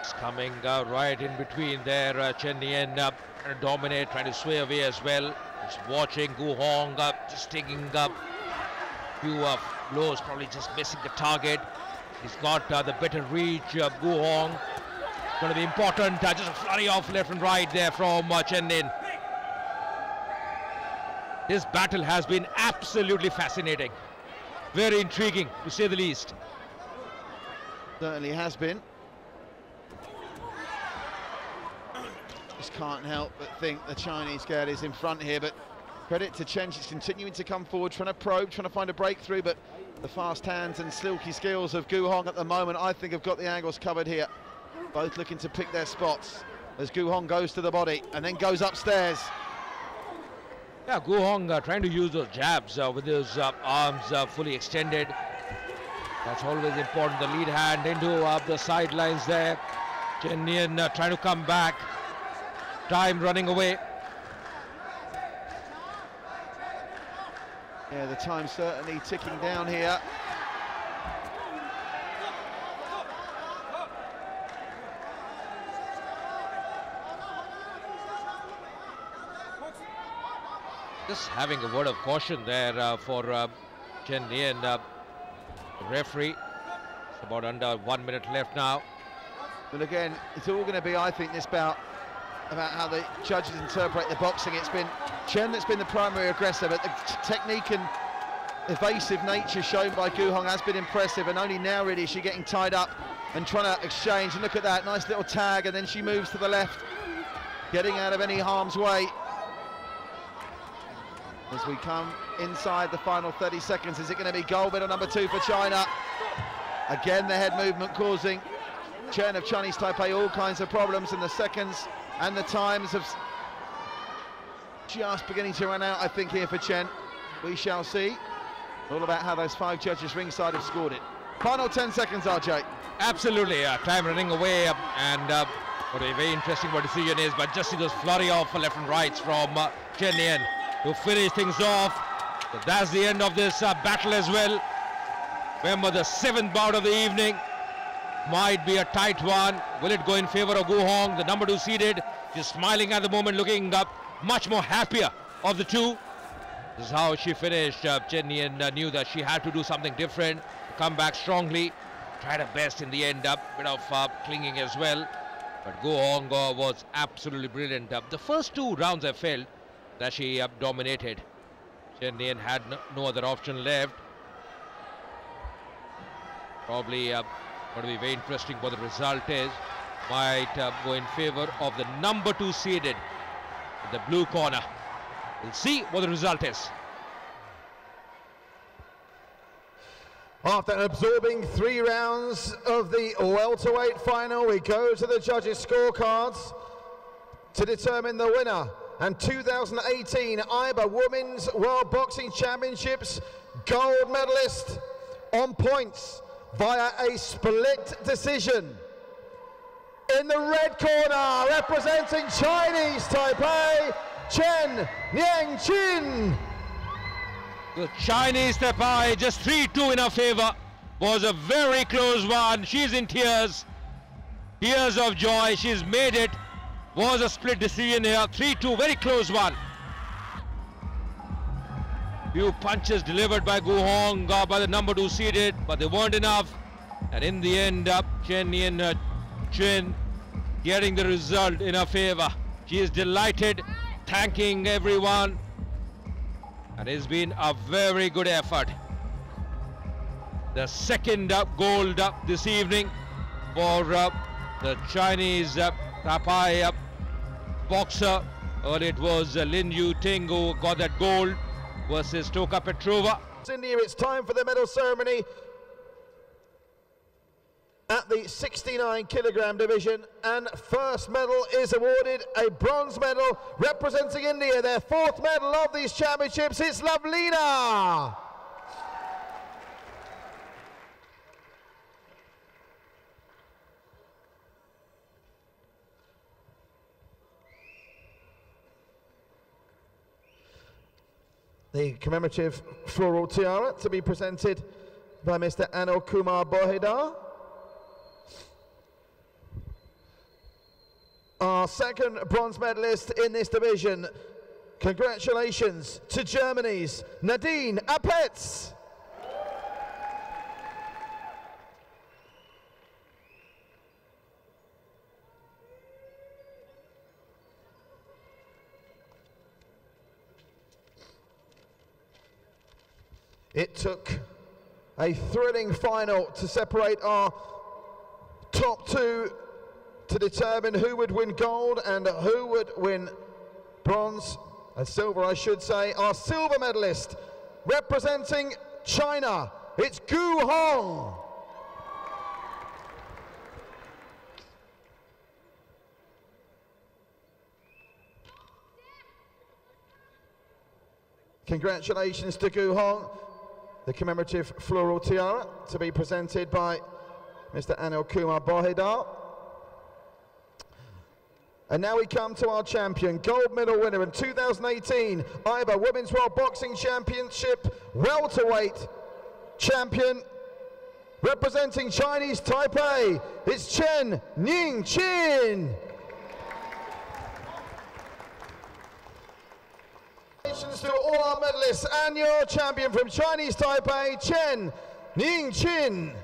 It's coming right in between there. Chen Nian trying to dominate, trying to sway away as well. Just watching Gu Hong just taking a few blows, probably just missing the target. He's got the better reach. Gu Hong going to be important. Just a flurry of left and right there from Chen Nian. This battle has been absolutely fascinating. Very intriguing, to say the least. Certainly has been. Just can't help but think the Chinese girl is in front here, but credit to Chen, she's continuing to come forward, trying to probe, trying to find a breakthrough, but the fast hands and silky skills of Gu Hong at the moment, I think, have got the angles covered here. Both looking to pick their spots as Gu Hong goes to the body and then goes upstairs. Yeah, Gu Hong trying to use those jabs with his arms fully extended. That's always important. The lead hand into the sidelines there. Chen Nian trying to come back. Time running away. Yeah, the time's certainly ticking down here. Just having a word of caution there for Chen Nian, the referee. It's about under 1 minute left now. But again, it's all going to be, I think, this bout about how the judges interpret the boxing. It's been Chen that's been the primary aggressor, but the technique and evasive nature shown by Gu Hong has been impressive, and only now really is she getting tied up and trying to exchange. And look at that, nice little tag, and then she moves to the left, getting out of any harm's way. As we come inside the final 30 seconds, is it going to be gold medal number 2 for China? Again, the head movement causing Chen of Chinese Taipei all kinds of problems, and the seconds and the times have just beginning to run out, I think, here for Chen. We shall see. All about how those 5 judges ringside have scored it. Final 10 seconds, RJ. Absolutely, time running away, and what a very interesting what decision is, but just see those flurry of left and rights from Chen Nian to finish things off. So that's the end of this battle as well. Remember, the 7th bout of the evening might be a tight one. Will it go in favor of Gu Hong, the number 2 seeded? She's smiling at the moment, looking much more happier of the two. This is how she finished. Chen Nian knew that she had to do something different, come back strongly, tried her best in the end, bit of clinging as well. But Gu Hong was absolutely brilliant. The first 2 rounds I felt that she dominated. Chen Nian had no other option left. Probably going to be very interesting what the result is. Might go in favor of the number 2 seeded in the blue corner. We'll see what the result is. After absorbing 3 rounds of the welterweight final, we go to the judges' scorecards to determine the winner and 2018 IBA Women's World Boxing Championships gold medalist on points via a split decision. In the red corner, representing Chinese Taipei, Chen Nianqin. The Chinese Taipei, just 3-2 in her favor. Was a very close one. She's in tears. Tears of joy. She's made it. Was a split decision here. 3-2, very close one. Few punches delivered by Gu Hong by the number 2 seeded, but they weren't enough. And in the end, Chen Yin Chin getting the result in her favor. She is delighted, thanking everyone. And it's been a very good effort. The second gold this evening for the Chinese Taipei boxer. Earlier it was Lin Yu Ting who got that gold versus Toka Petrova. India, it's time for the medal ceremony at the 69 kilogram division, and first medal is awarded, a bronze medal representing India, their 4th medal of these championships. It's Lavlina. The commemorative floral tiara to be presented by Mr. Anil Kumar Bohedar. Our second bronze medalist in this division. Congratulations to Germany's Nadine Apetz. It took a thrilling final to separate our top 2 to determine who would win gold and who would win bronze, and silver I should say. Our silver medalist representing China, it's Gu Hong. Congratulations to Gu Hong. The commemorative floral tiara to be presented by Mr. Anil Kumar Bohedar. And now we come to our champion, gold medal winner in 2018 IBA Women's World Boxing Championship welterweight champion, representing Chinese Taipei, it's Chen Ning Chin. Congratulations to all our medalists and your champion from Chinese Taipei, Chen Ning Chin.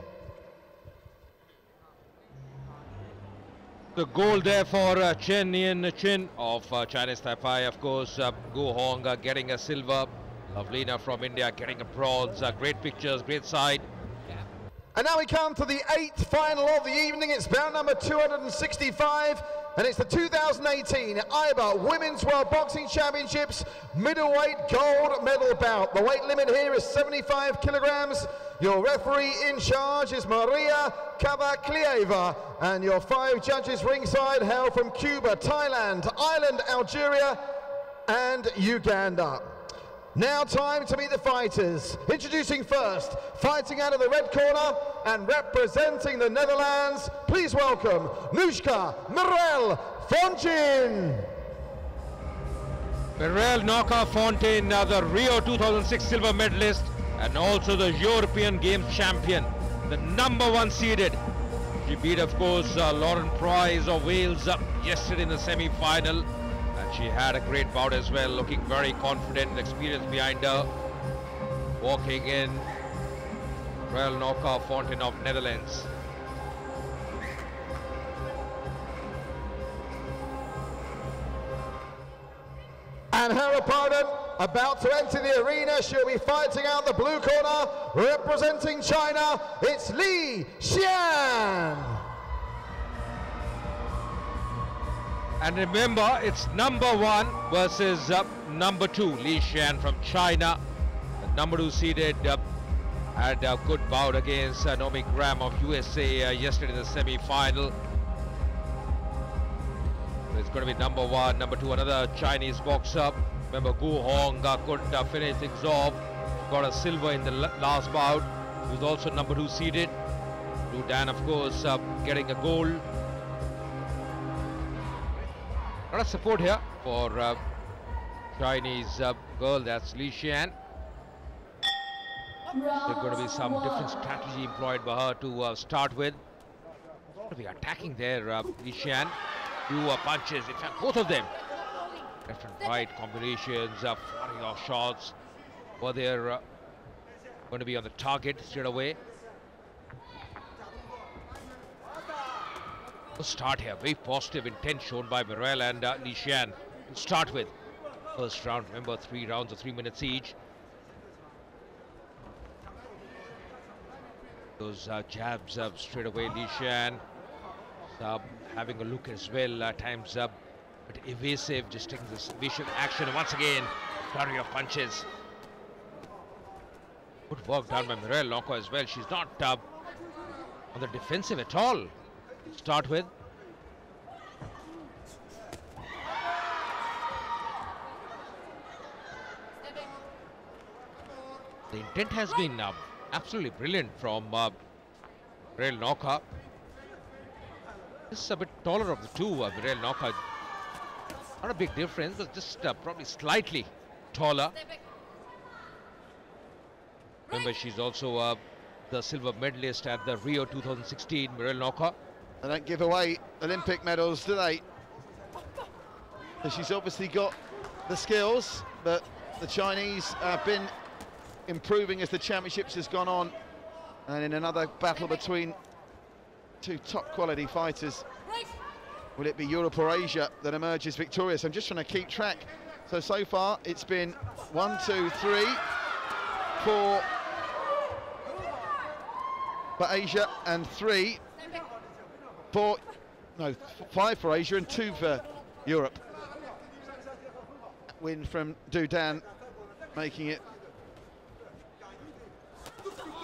The gold there for Chen Yin Chin of Chinese Taipei. Of course, Gu Hong getting a silver. Lavlina from India getting a bronze. Great pictures, great side. And now we come to the 8th final of the evening. It's bout number 265. And it's the 2018 IBA Women's World Boxing Championships middleweight gold medal bout. The weight limit here is 75 kilograms. Your referee in charge is Maria Cavaclieva, and your 5 judges ringside hail from Cuba, Thailand, Ireland, Algeria, and Uganda. Now time to meet the fighters. Introducing first, fighting out of the red corner and representing the Netherlands, please welcome Nushka Mirel Fontin. Mirel Noka Fontin, the Rio 2006 silver medalist and also the European Games champion, the number 1 seeded. She beat, of course, Lauren Price of Wales yesterday in the semi-final. And she had a great bout as well, looking very confident and experienced behind her. Walking in, Mirel Noka Fontin of Netherlands. And her opponent about to enter the arena, she'll be fighting out the blue corner, representing China, it's Li Xian. And remember, it's number 1 versus number 2, Li Xian from China. The number 2 seeded had a good bout against Naomi Graham of USA yesterday in the semi-final. It's going to be number 1, number 2, another Chinese boxer. Remember, Gu Hong could finish things off, got a silver in the last bout. He was also number 2 seeded. Lu Dan, of course, getting a gold. A lot of support here for Chinese girl, that's Li Xian. There's going to be some different strategy employed by her to start with. Going to be attacking there, Li Xian. 2 punches, in fact both of them. Left and right combinations, firing off shots. Well, they're going to be on the target straight away. The start here, very positive intent shown by Morel and Li Xian to start with. First round, remember, 3 rounds of 3 minutes each. Those jabs straight away. Li Xian having a look as well, times up, but evasive, just taking this vicious action. Once again, flurry of punches. Good work done by Morel Noko as well. She's not on the defensive at all to start with. The intent has been absolutely brilliant from Morel Noko. This is a bit taller of the two, Morel Noko. Not a big difference, but just probably slightly taller. Remember, she's also the silver medalist at the Rio 2016, Morel Noko. They don't give away Olympic medals, do they? So she's obviously got the skills, but the Chinese have been improving as the championships has gone on. And in another battle between two top quality fighters, will it be Europe or Asia that emerges victorious? I'm just trying to keep track. So far it's been 1, 2, 3, 4 for Asia and 3, 4, no, 5 for Asia and 2 for Europe. Win from Du Dan, making it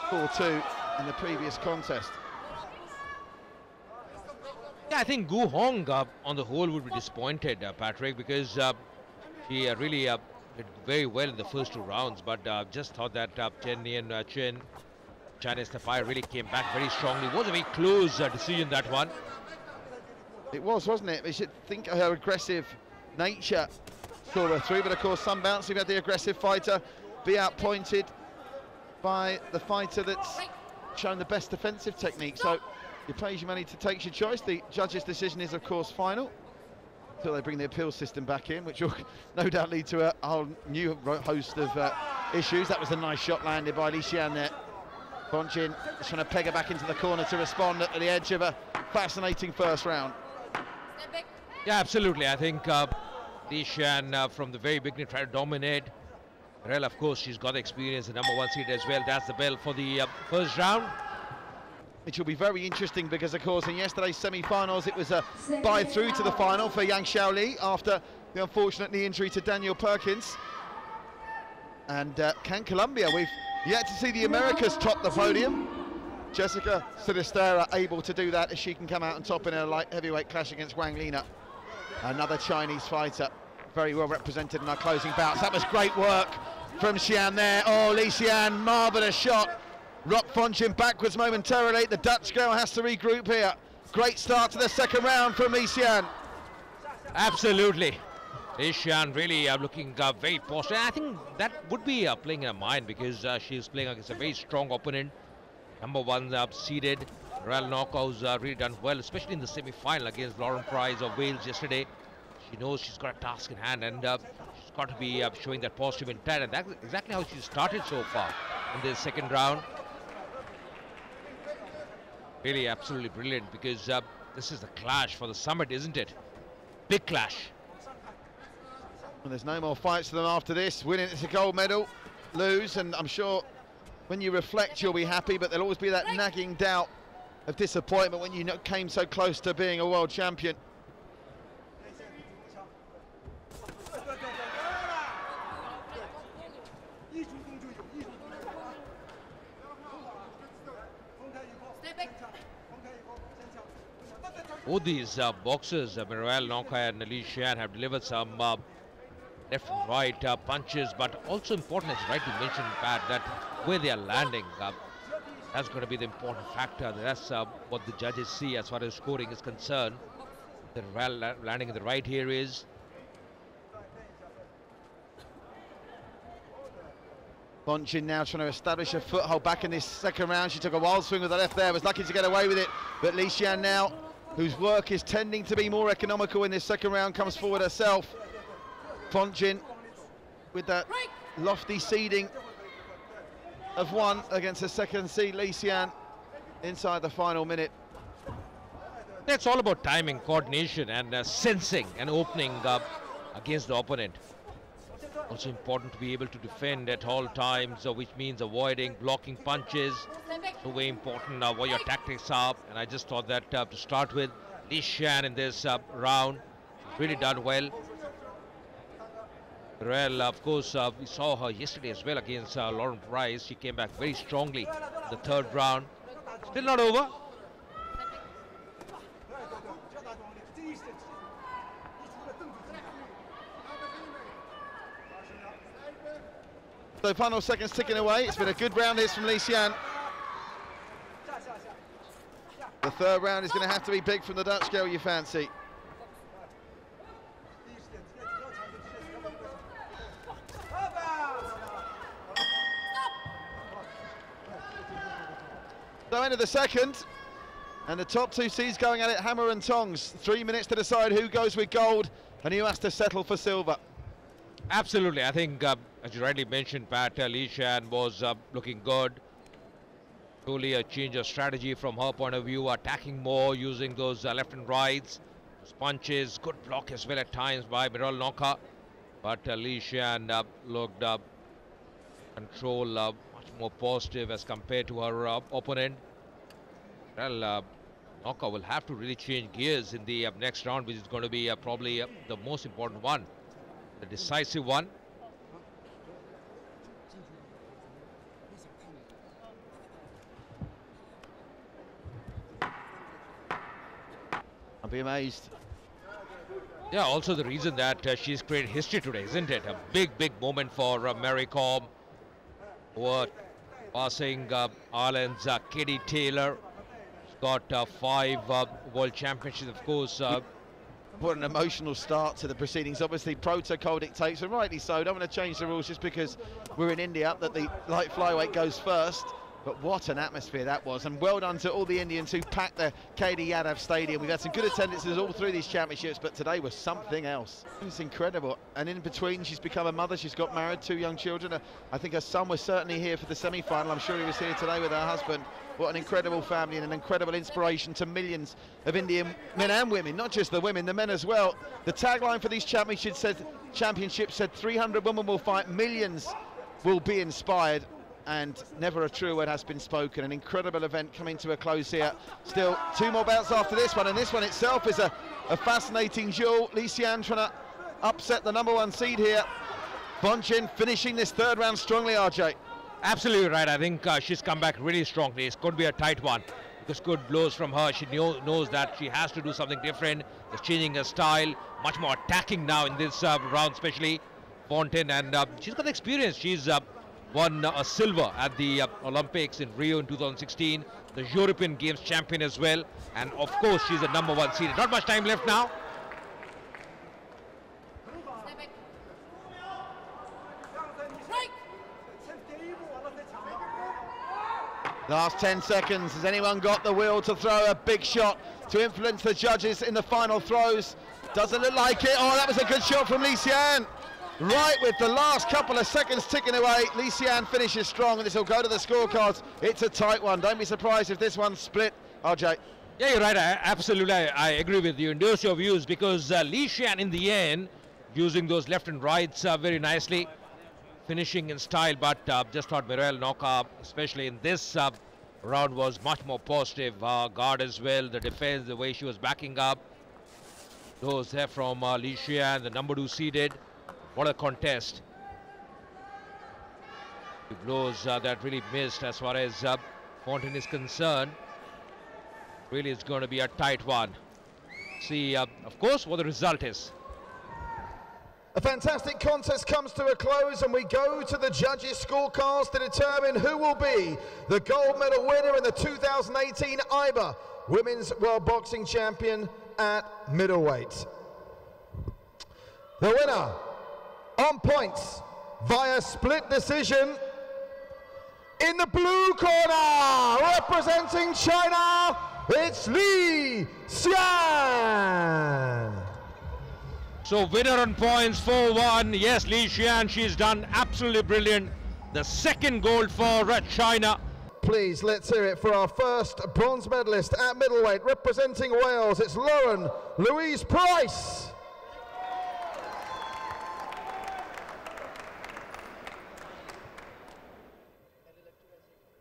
4-2 in the previous contest. Yeah, I think Gu Hong on the whole would be disappointed, Patrick, because she really did very well in the first 2 rounds, but just thought that Chen Nian Chen, Chinese Tapai, really came back very strongly. It was a very close decision, that one. It was, wasn't it? We should think her aggressive nature saw her through, but of course some bouncing, had the aggressive fighter be outpointed by the fighter that's shown the best defensive technique. So you pays your money to take your choice. The judge's decision is of course final until they bring the appeal system back in, which will no doubt lead to a whole new host of issues. That was a nice shot landed by Li Xian there. Bonchin is trying to peg her back into the corner to respond at the edge of a fascinating first round. Yeah, absolutely. I think Li Xian from the very beginning tried to dominate. Morel, of course, she's got experience, the #1 seed as well. That's the bell for the first round. Which will be very interesting because, of course, in yesterday's semi-finals, it was a bye through to the final for Yang Xiaoli after the unfortunate knee injury to Daniel Perkins. And can Colombia? We've yet to see the Americas top the podium. Jessica Sinisterra able to do that as she can come out on top in a light heavyweight clash against Wang Lina. Another Chinese fighter, very well represented in our closing bouts. That was great work from Xian there. Oh, Li Xian, marvellous shot. Rocked Bonchin backwards momentarily. The Dutch girl has to regroup here. Great start to the second round from Li Xian. Absolutely. Li Xian really looking very positive. I think that would be playing in her mind because she's playing against a very strong opponent. #1 seeded. Morel Noko's really done well, especially in the semi-final against Lauren Price of Wales yesterday. She knows she's got a task in hand, and she's got to be showing that positive intent, and that's exactly how she started so far in the second round. Really absolutely brilliant, because this is the clash for the summit, isn't it? Big clash. And there's no more fights for them after this. Winning it's a gold medal, lose, and I'm sure when you reflect you'll be happy, but there'll always be that nagging doubt of disappointment when you came so close to being a world champion. Both these boxers, Morel Noko and Li Xian, have delivered some left and right punches, but also important, it's right to mention, Pat, that where they are landing, that's going to be the important factor. That's what the judges see as far as scoring is concerned. The landing in the right here is. Bonchin now trying to establish a foothold back in this second round. She took a wild swing with the left there, was lucky to get away with it, but Li Xian now, whose work is tending to be more economical in this second round, comes forward herself. Bonchin with that lofty seeding have won against the second seed Li Xian inside the final minute. It's all about timing, coordination, and sensing an opening against the opponent. Also important to be able to defend at all times, which means avoiding blocking punches. So very important what your tactics are. And I just thought that to start with, Li Xian in this round, she's really done well. Well, of course, we saw her yesterday as well against Lauren Price. She came back very strongly in the third round. Still not over. So final seconds ticking away. It's been a good round this from Li Xian. The third round is going to have to be big from the Dutch girl, you fancy. So end of the second, and the top two seeds going at it hammer and tongs. 3 minutes to decide who goes with gold and who has to settle for silver. Absolutely. I think, as you rightly mentioned, Pat, Li Xian was looking good. Truly a change of strategy from her point of view, attacking more, using those left and rights, those punches, good block as well at times by Miral Noka. But Li Xian looked control much more positive as compared to her opponent. Well, Noka will have to really change gears in the next round, which is going to be probably the most important one, the decisive one. I'll be amazed. Yeah, also the reason that she's created history today, isn't it? A big, big moment for Mary Kom, who are passing Ireland's Katie Taylor. She's got 5 World Championships, of course. What an emotional start to the proceedings. Obviously, protocol dictates, and rightly so. Don't want to change the rules just because we're in India, that the light flyweight goes first. But what an atmosphere that was, and well done to all the Indians who packed the KD Yadav Stadium. We've had some good attendances all through these championships, but today was something else. It's incredible. And in between, she's become a mother. She's got married, 2 young children. I think her son was certainly here for the semi-final. I'm sure he was here today with her husband. What an incredible family and an incredible inspiration to millions of Indian men and women, not just the women, the men as well. The tagline for these championships said 300 women will fight, millions will be inspired. And never a true word has been spoken. An incredible event coming to a close here. Still 2 more bouts after this one, and this one itself is a fascinating duel. Li Xian trying to upset the #1 seed here. Bonchin finishing this third round strongly, RJ. Absolutely right. I think she's come back really strongly. It's going to be a tight one because good blows from her. She knows that she has to do something different. She's changing her style, much more attacking now in this round, especially Fontaine, and she's got experience. She's won a silver at the Olympics in Rio in 2016, the European Games champion as well, and of course she's a #1 seed. Not much time left now. Last 10 seconds. Has anyone got the will to throw a big shot to influence the judges in the final throws? Doesn't look like it. Oh, that was a good shot from Li Xian. Right with the last couple of seconds ticking away, Li Xian finishes strong, and this will go to the scorecards. It's a tight one. Don't be surprised if this one's split, RJ. Yeah, you're right. Absolutely, I agree with you. Endorse your views, because Li Xian in the end, using those left and rights very nicely, finishing in style, but just thought Miral Noka, especially in this round, was much more positive. Guard as well, the defense, the way she was backing up. Those there from Li Xian, the #2 seeded. What a contest. The blows that really missed as far as Fontaine is concerned. Really, it's going to be a tight one. See, of course, what the result is. A fantastic contest comes to a close, and we go to the judges' scorecards to determine who will be the gold medal winner in the 2018 IBA Women's World Boxing Champion at middleweight. The winner, on points via split decision, in the blue corner, representing China, it's Li Xian. So winner on points, 4-1. Yes, Li Xian, she's done absolutely brilliant. the second gold for China. Please, let's hear it for our first bronze medalist at middleweight, representing Wales. It's Lauren Louise Price.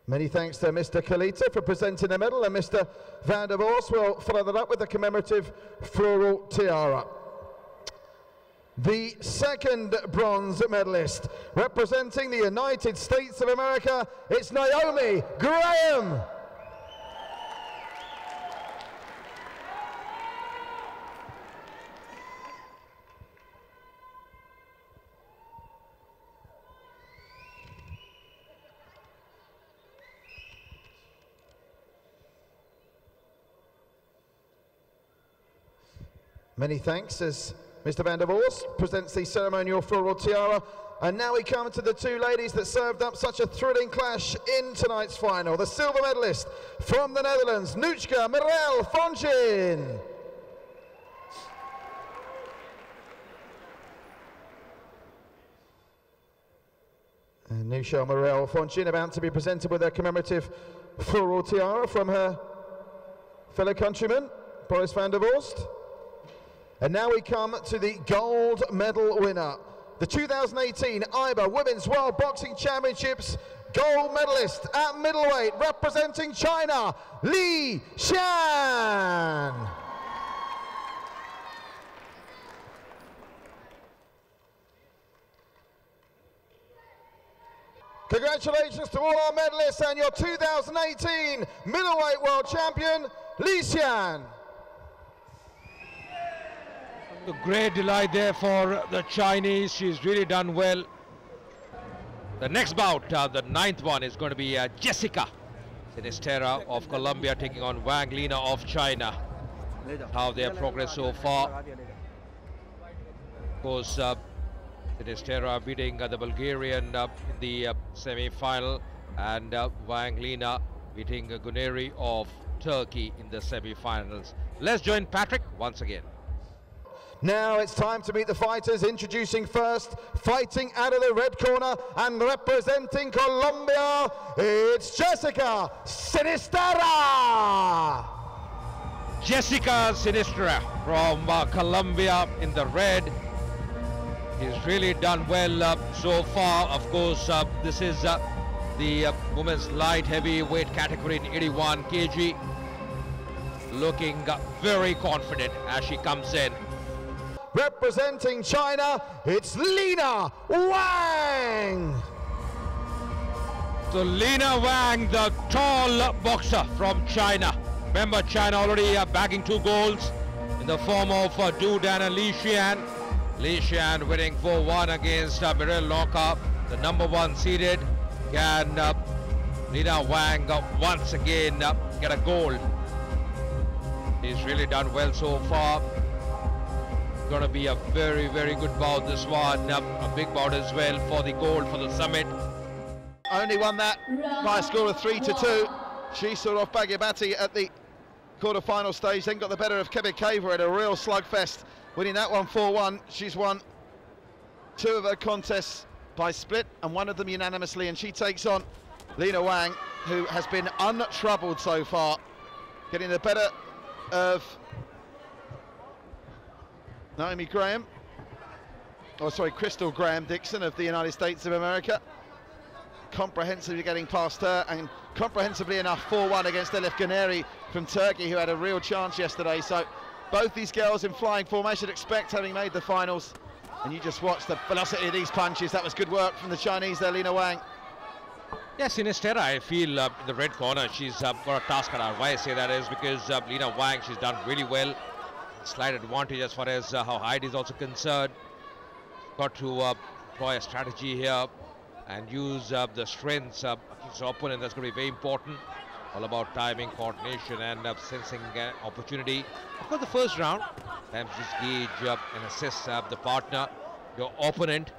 Many thanks to Mr. Kalita for presenting the medal, and Mr. Van der Vorst will follow that up with a commemorative floral tiara. The second bronze medalist, representing the United States of America, it's Naomi Graham. Many thanks as Mr. Van der Vorst presents the ceremonial floral tiara. And now we come to the two ladies that served up such a thrilling clash in tonight's final. The silver medalist from the Netherlands, Nuchka Mirel Fonchin. And Nuchka Mirel Fonchin about to be presented with a commemorative floral tiara from her fellow countryman, Boris Van der Vorst. And now we come to the gold medal winner, the 2018 IBA Women's World Boxing Championships gold medalist at middleweight, representing China, Li Xian. Congratulations to all our medalists and your 2018 middleweight world champion, Li Xian. A great delight there for the Chinese. She's really done well. The next bout, the ninth one, is going to be Jessica Sinisterra of Colombia taking on Wang Lina of China. How they have progressed so far. Of course, Sinisterra beating the Bulgarian in the semi-final, and Wang Lina beating Guneri of Turkey in the semi-finals. Let's join Patrick once again. Now it's time to meet the fighters. Introducing first, fighting out of the red corner and representing Colombia, it's Jessica Sinisterra. Jessica Sinisterra from Colombia in the red. He's really done well so far. Of course, this is the women's light heavyweight category in 81 kg. Looking very confident as she comes in. Representing China, it's Lina Wang. So Lina Wang, the tall boxer from China. Remember, China already bagging 2 golds in the form of Du Dan and Li Xian. Li Xian winning 4-1 against Mirel Lorca, the #1 seeded. Can Lina Wang once again get a gold? He's really done well so far. Going to be a very, very good bout, this one. A big bout as well for the gold for the summit. Only won that by a score of 3-2. She saw off Bagabati at the quarter-final stage, then got the better of Kebekeva at a real slugfest, winning that one 4-1. She's won 2 of her contests by split and 1 of them unanimously, and she takes on Lina Wang, who has been untroubled so far, getting the better of Naomi Graham, Crystal Graham Dixon of the United States of America. Comprehensively getting past her, and comprehensively enough 4-1 against Elif Guneri from Turkey, who had a real chance yesterday. So both these girls in flying form, I should expect, having made the finals. And you just watch the velocity of these punches. That was good work from the Chinese there, Lina Wang. Yes, Sinisterra, I feel in the red corner, she's got a task at her. Why I say that is because Lina Wang, she's done really well. Slight advantage as far as her height is also concerned. Got to employ a strategy here and use the strengths of his opponent. That's going to be very important. All about timing, coordination, and sensing opportunity. Of course, the first round, times just gauge and assess the partner, your opponent.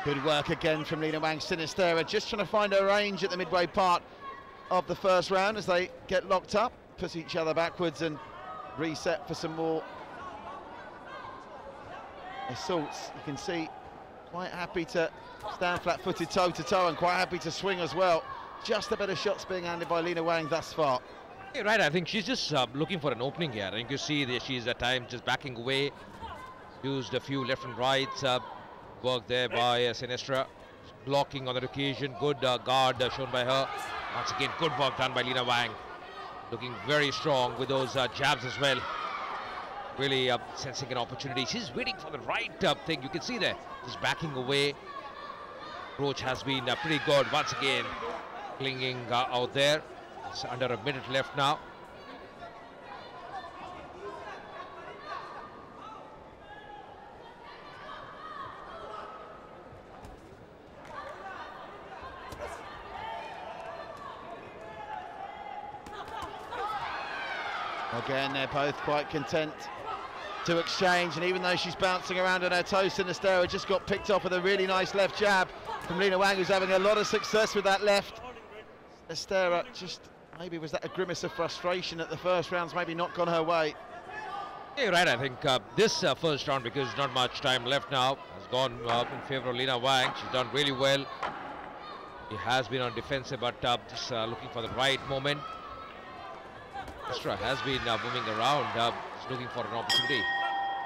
Good work again from Lina Wang. Sinisterra just trying to find her range at the midway part of the first round as they get locked up, push each other backwards and reset for some more assaults. You can see quite happy to stand flat-footed toe-to-toe and quite happy to swing as well. Just a bit of shots being handed by Lina Wang thus far. Yeah, right, I think she's just looking for an opening here. I think you see that she's at times just backing away. Used a few left and rights. Work there by Sinistra. Blocking on that occasion. Good guard shown by her. Once again, good work done by Lina Wang. Looking very strong with those jabs as well. Really sensing an opportunity. She's waiting for the right thing. You can see there, just backing away. Approach has been pretty good. Once again, clinging out there. It's under a minute left now. Again, they're both quite content to exchange, and even though she's bouncing around on her toes, Sinistera just got picked up with a really nice left jab from Lina Wang, who's having a lot of success with that left. Sinistera just, maybe was that a grimace of frustration at the first round's maybe not gone her way. Yeah, right, I think this first round, because not much time left now, has gone in favour of Lina Wang. She's done really well. She has been on defensive, but just looking for the right moment. Sinistera has been moving around, just looking for an opportunity.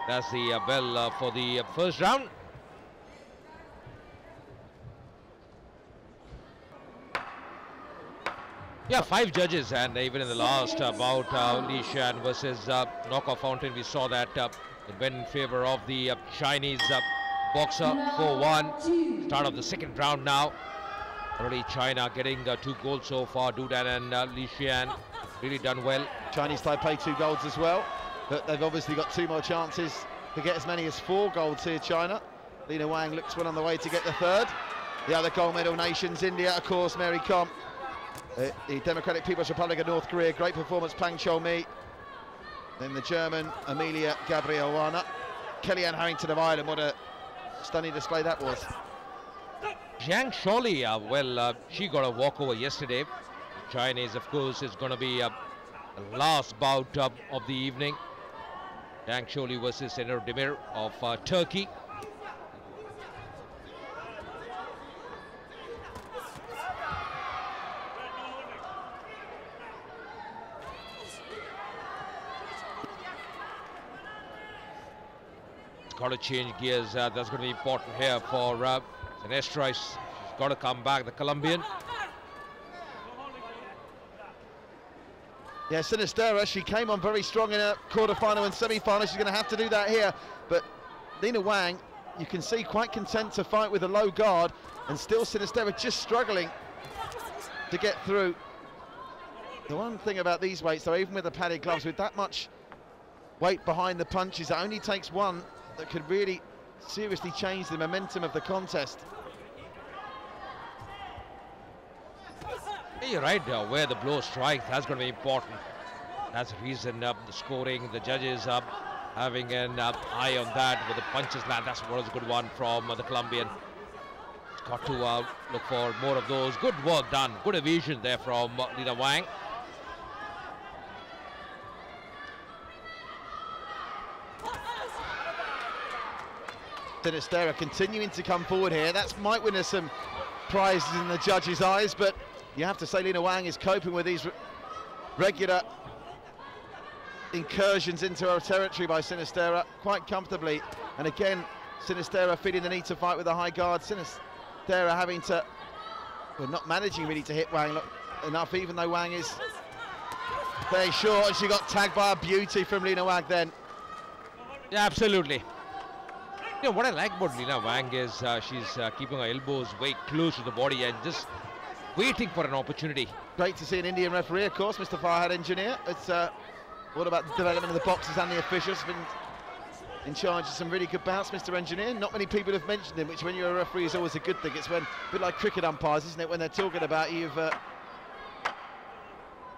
That's the bell for the first round. Yeah, 5 judges, and even in the last bout, Li Xian versus Knockout Fountain, we saw that it went in favour of the Chinese boxer, 4-1. Start of the second round now. Already China getting 2 goals so far. Du Dan and Li Xian really done well. Chinese Taipei 2 golds as well, but they've obviously got 2 more chances to get as many as 4 golds here, China. Lina Wang looks well on the way to get the 3rd. The other gold medal nations, India, of course, Mary Kom. The Democratic People's Republic of North Korea, great performance, Pang Chol-mi. Then the German, Amelia Gabrielwana. Kellyanne Harrington of Ireland, what a stunning display that was. Zhang Sholi, well, she got a walkover yesterday. The Chinese, of course, is going to be the last bout of the evening. Zhang Sholi versus Senur Demir of Turkey. Got to change gears. That's going to be important here for Sinistra. She's got to come back, the Colombian. Yeah, Sinistera, she came on very strong in a quarter-final and semi-final. She's going to have to do that here. But Lina Wang, you can see, quite content to fight with a low guard, and still Sinistera just struggling to get through. The one thing about these weights, though, even with the padded gloves, with that much weight behind the punches, it only takes one that could really seriously change the momentum of the contest. You're right, where the blow strikes, that's going to be important. That's the reason the scoring, the judges having an eye on that with the punches land. That's what was a good one from the Colombian. It's got to look for more of those. Good work done, good evasion there from Lina Wang. Sinistera continuing to come forward here. That might win us some prizes in the judges' eyes, but you have to say Lina Wang is coping with these regular incursions into her territory by Sinistera quite comfortably. And again, Sinistera feeling the need to fight with a high guard. Sinistera having to, well, not managing really to hit Wang enough, even though Wang is very short, and she got tagged by a beauty from Lina Wang then. Yeah, absolutely. You know, what I like about Lina Wang is she's keeping her elbows very close to the body and just waiting for an opportunity. Great to see an Indian referee, of course, Mr. Farhad Engineer. It's all about the development of the boxers and the officials. Been in charge of some really good bouts, Mr. Engineer. Not many people have mentioned him, which when you're a referee is always a good thing. It's when, a bit like cricket umpires, isn't it? When they're talking about you,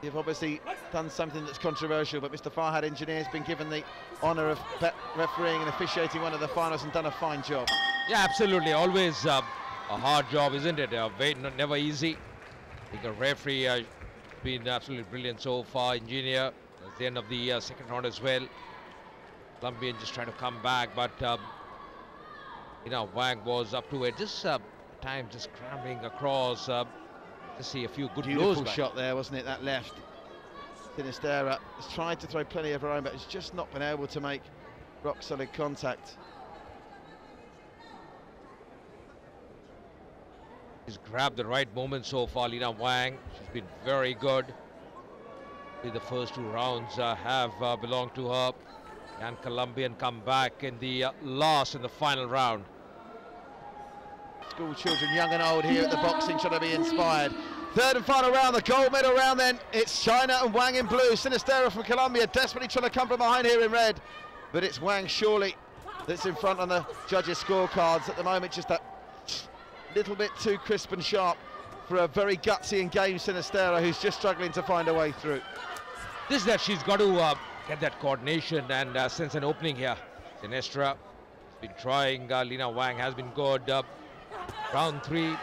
you've obviously done something that's controversial, but Mr. Farhad Engineer has been given the honour of refereeing and officiating one of the finals and done a fine job. Yeah, absolutely. Always a hard job, isn't it? Never easy. I think a referee has been absolutely brilliant so far. Engineer That's the end of the second round as well. Colombian just trying to come back, but Wang was up to it. Just time just scrambling across to see a few good blows. Beautiful shot there, wasn't it? That left. Sinisterra has tried to throw plenty of her own, but has just not been able to make rock solid contact. She's grabbed the right moment so far, Lina Wang. She's been very good. The first two rounds have belonged to her. Can Colombian come back in the last and the final round? School children, young and old, here at the boxing, trying to be inspired. Third and final round, the gold medal round then. It's China and Wang in blue. Sinisterra from Colombia desperately trying to come from behind here in red. But it's Wang surely that's in front on the judges' scorecards at the moment. Just that little bit too crisp and sharp for a very gutsy and game Sinisterra, who's just struggling to find a way through. This is that she's got to get that coordination and sense an opening here. Sinisterra has been trying. Lina Wang has been good. Round 3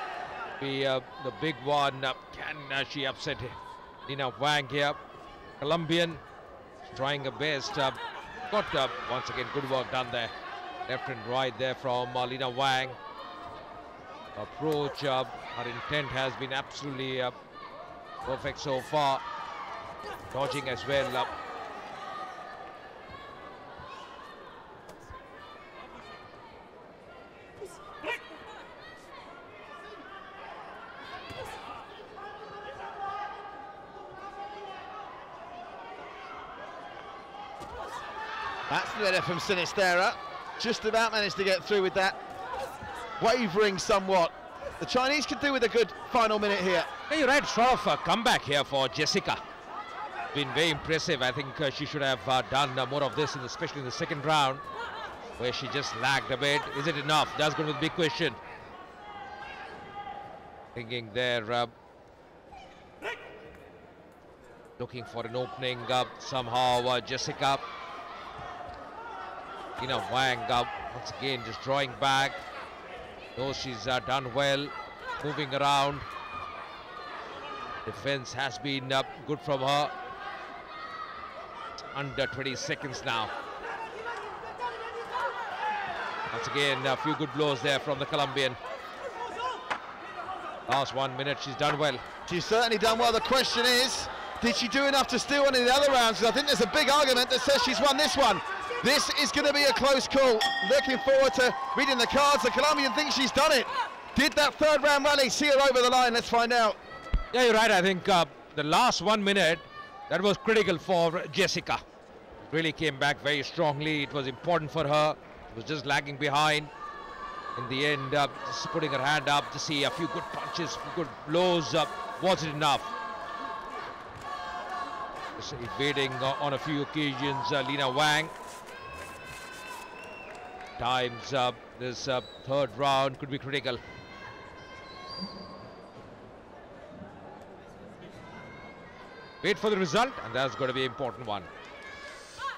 be the big one. Can she upset Lina Wang here? Colombian is trying her best. Got once again good work done there. Left and right there from Lina Wang. Approach, her intent has been absolutely perfect so far. Dodging as well. That's the letter from Sinisterra. Just about managed to get through with that. Wavering somewhat. The Chinese could do with a good final minute here. Yeah, you're right, sort of a comeback here for Jessica. Been very impressive. I think she should have done more of this, especially in the second round, where she just lagged a bit. Is it enough? That's going to be the big question. Thinking there, looking for an opening somehow. Jessica. Wang once again just drawing back. Knows she's done well, moving around. Defense has been good from her. Under 20 seconds now. Once again, a few good blows there from the Colombian. Last 1 minute, she's done well. She's certainly done well. The question is, did she do enough to steal one in the other rounds? Because I think there's a big argument that says she's won this one. This is going to be a close call. Looking forward to reading the cards. The Colombian thinks she's done it. Did that third round rally see her over the line? Let's find out. Yeah, you're right. I think the last 1 minute, that was critical for Jessica. Really came back very strongly. It was important for her. She was just lagging behind. In the end, just putting her hand up to see a few good punches, a few good blows. Wasn't enough. Just evading on a few occasions, Lina Wang. Times this third round could be critical. Wait for the result, and that's going to be an important one.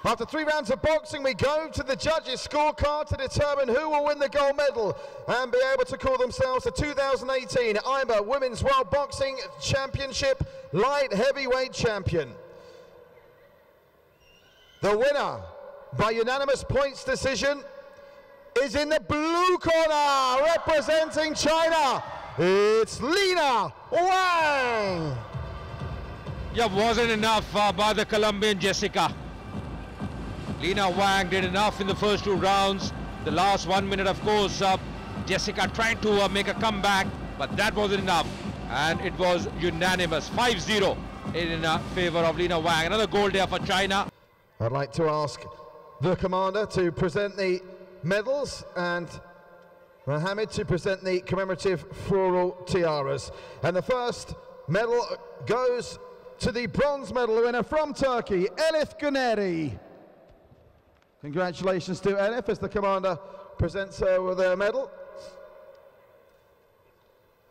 After 3 rounds of boxing, we go to the judges' scorecard to determine who will win the gold medal and be able to call themselves the 2018 IBA Women's World Boxing Championship Light Heavyweight Champion. The winner, by unanimous points decision, is in the blue corner, representing China. It's Lina Wang. Yeah, wasn't enough by the Colombian Jessica. Lina Wang did enough in the first 2 rounds. The last 1 minute, of course, Jessica tried to make a comeback, but that wasn't enough. And it was unanimous, 5-0 in favor of Lina Wang. Another gold there for China. I'd like to ask the commander to present the medals and Mohammed to present the commemorative floral tiaras. And the first medal goes to the bronze medal winner from Turkey, Elif Guneri. Congratulations to Elif as the commander presents her with her medal.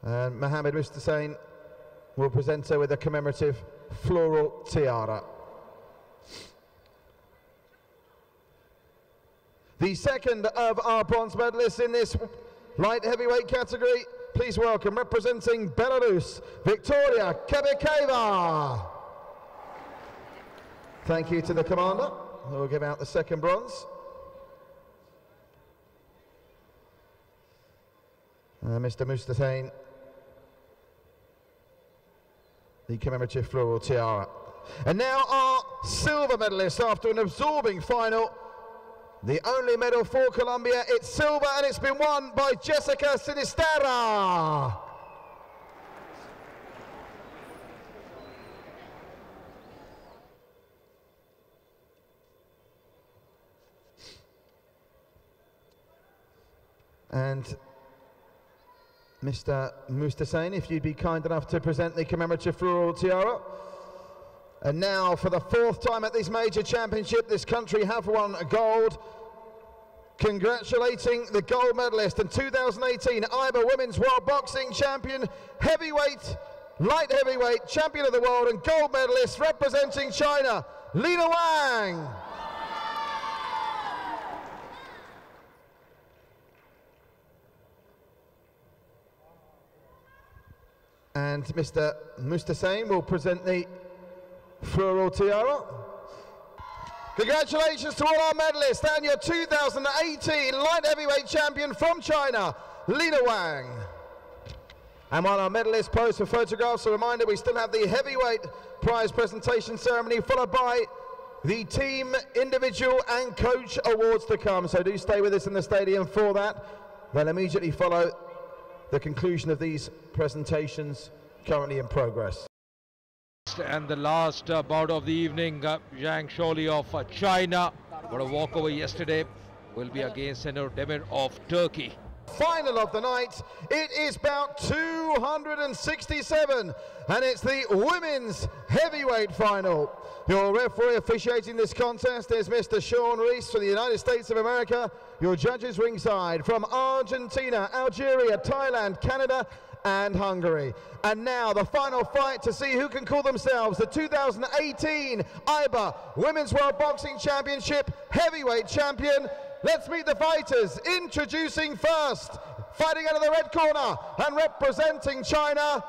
And Mohammed Mustasain will present her with a commemorative floral tiara. The second of our bronze medalists in this light heavyweight category, please welcome, representing Belarus, Victoria Kebekeva. Thank you to the commander, who will give out the second bronze. Mr. Mustasain, the commemorative floral tiara. And now our silver medalist after an absorbing final. The only medal for Colombia, it's silver, and it's been won by Jessica Sinisterra. And Mr. Mustasain, if you'd be kind enough to present the commemorative floral tiara. And now, for the fourth time at this major championship, this country have won gold. Congratulating the gold medalist and 2018 IBA Women's World Boxing Champion, heavyweight, light heavyweight, champion of the world and gold medalist representing China, Lina Wang. And Mr. Mustasain will present the floral tiara. Congratulations to all our medalists and your 2018 light heavyweight champion from China, Lina Wang. And while our medalists pose for photographs, a reminder we still have the heavyweight prize presentation ceremony followed by the team, individual and coach awards to come. So do stay with us in the stadium for that. They'll immediately follow the conclusion of these presentations currently in progress. And the last bout of the evening, Zhang Shaoli of China, got a walkover yesterday, will be against Senur Demir of Turkey. Final of the night, it is bout 267, and it's the women's heavyweight final. Your referee officiating this contest is Mr. Sean Reese from the United States of America. Your judges ringside from Argentina, Algeria, Thailand, Canada, and Hungary. And now the final fight to see who can call themselves the 2018 IBA Women's World Boxing Championship heavyweight champion. Let's meet the fighters. Introducing first, fighting out of the red corner and representing China,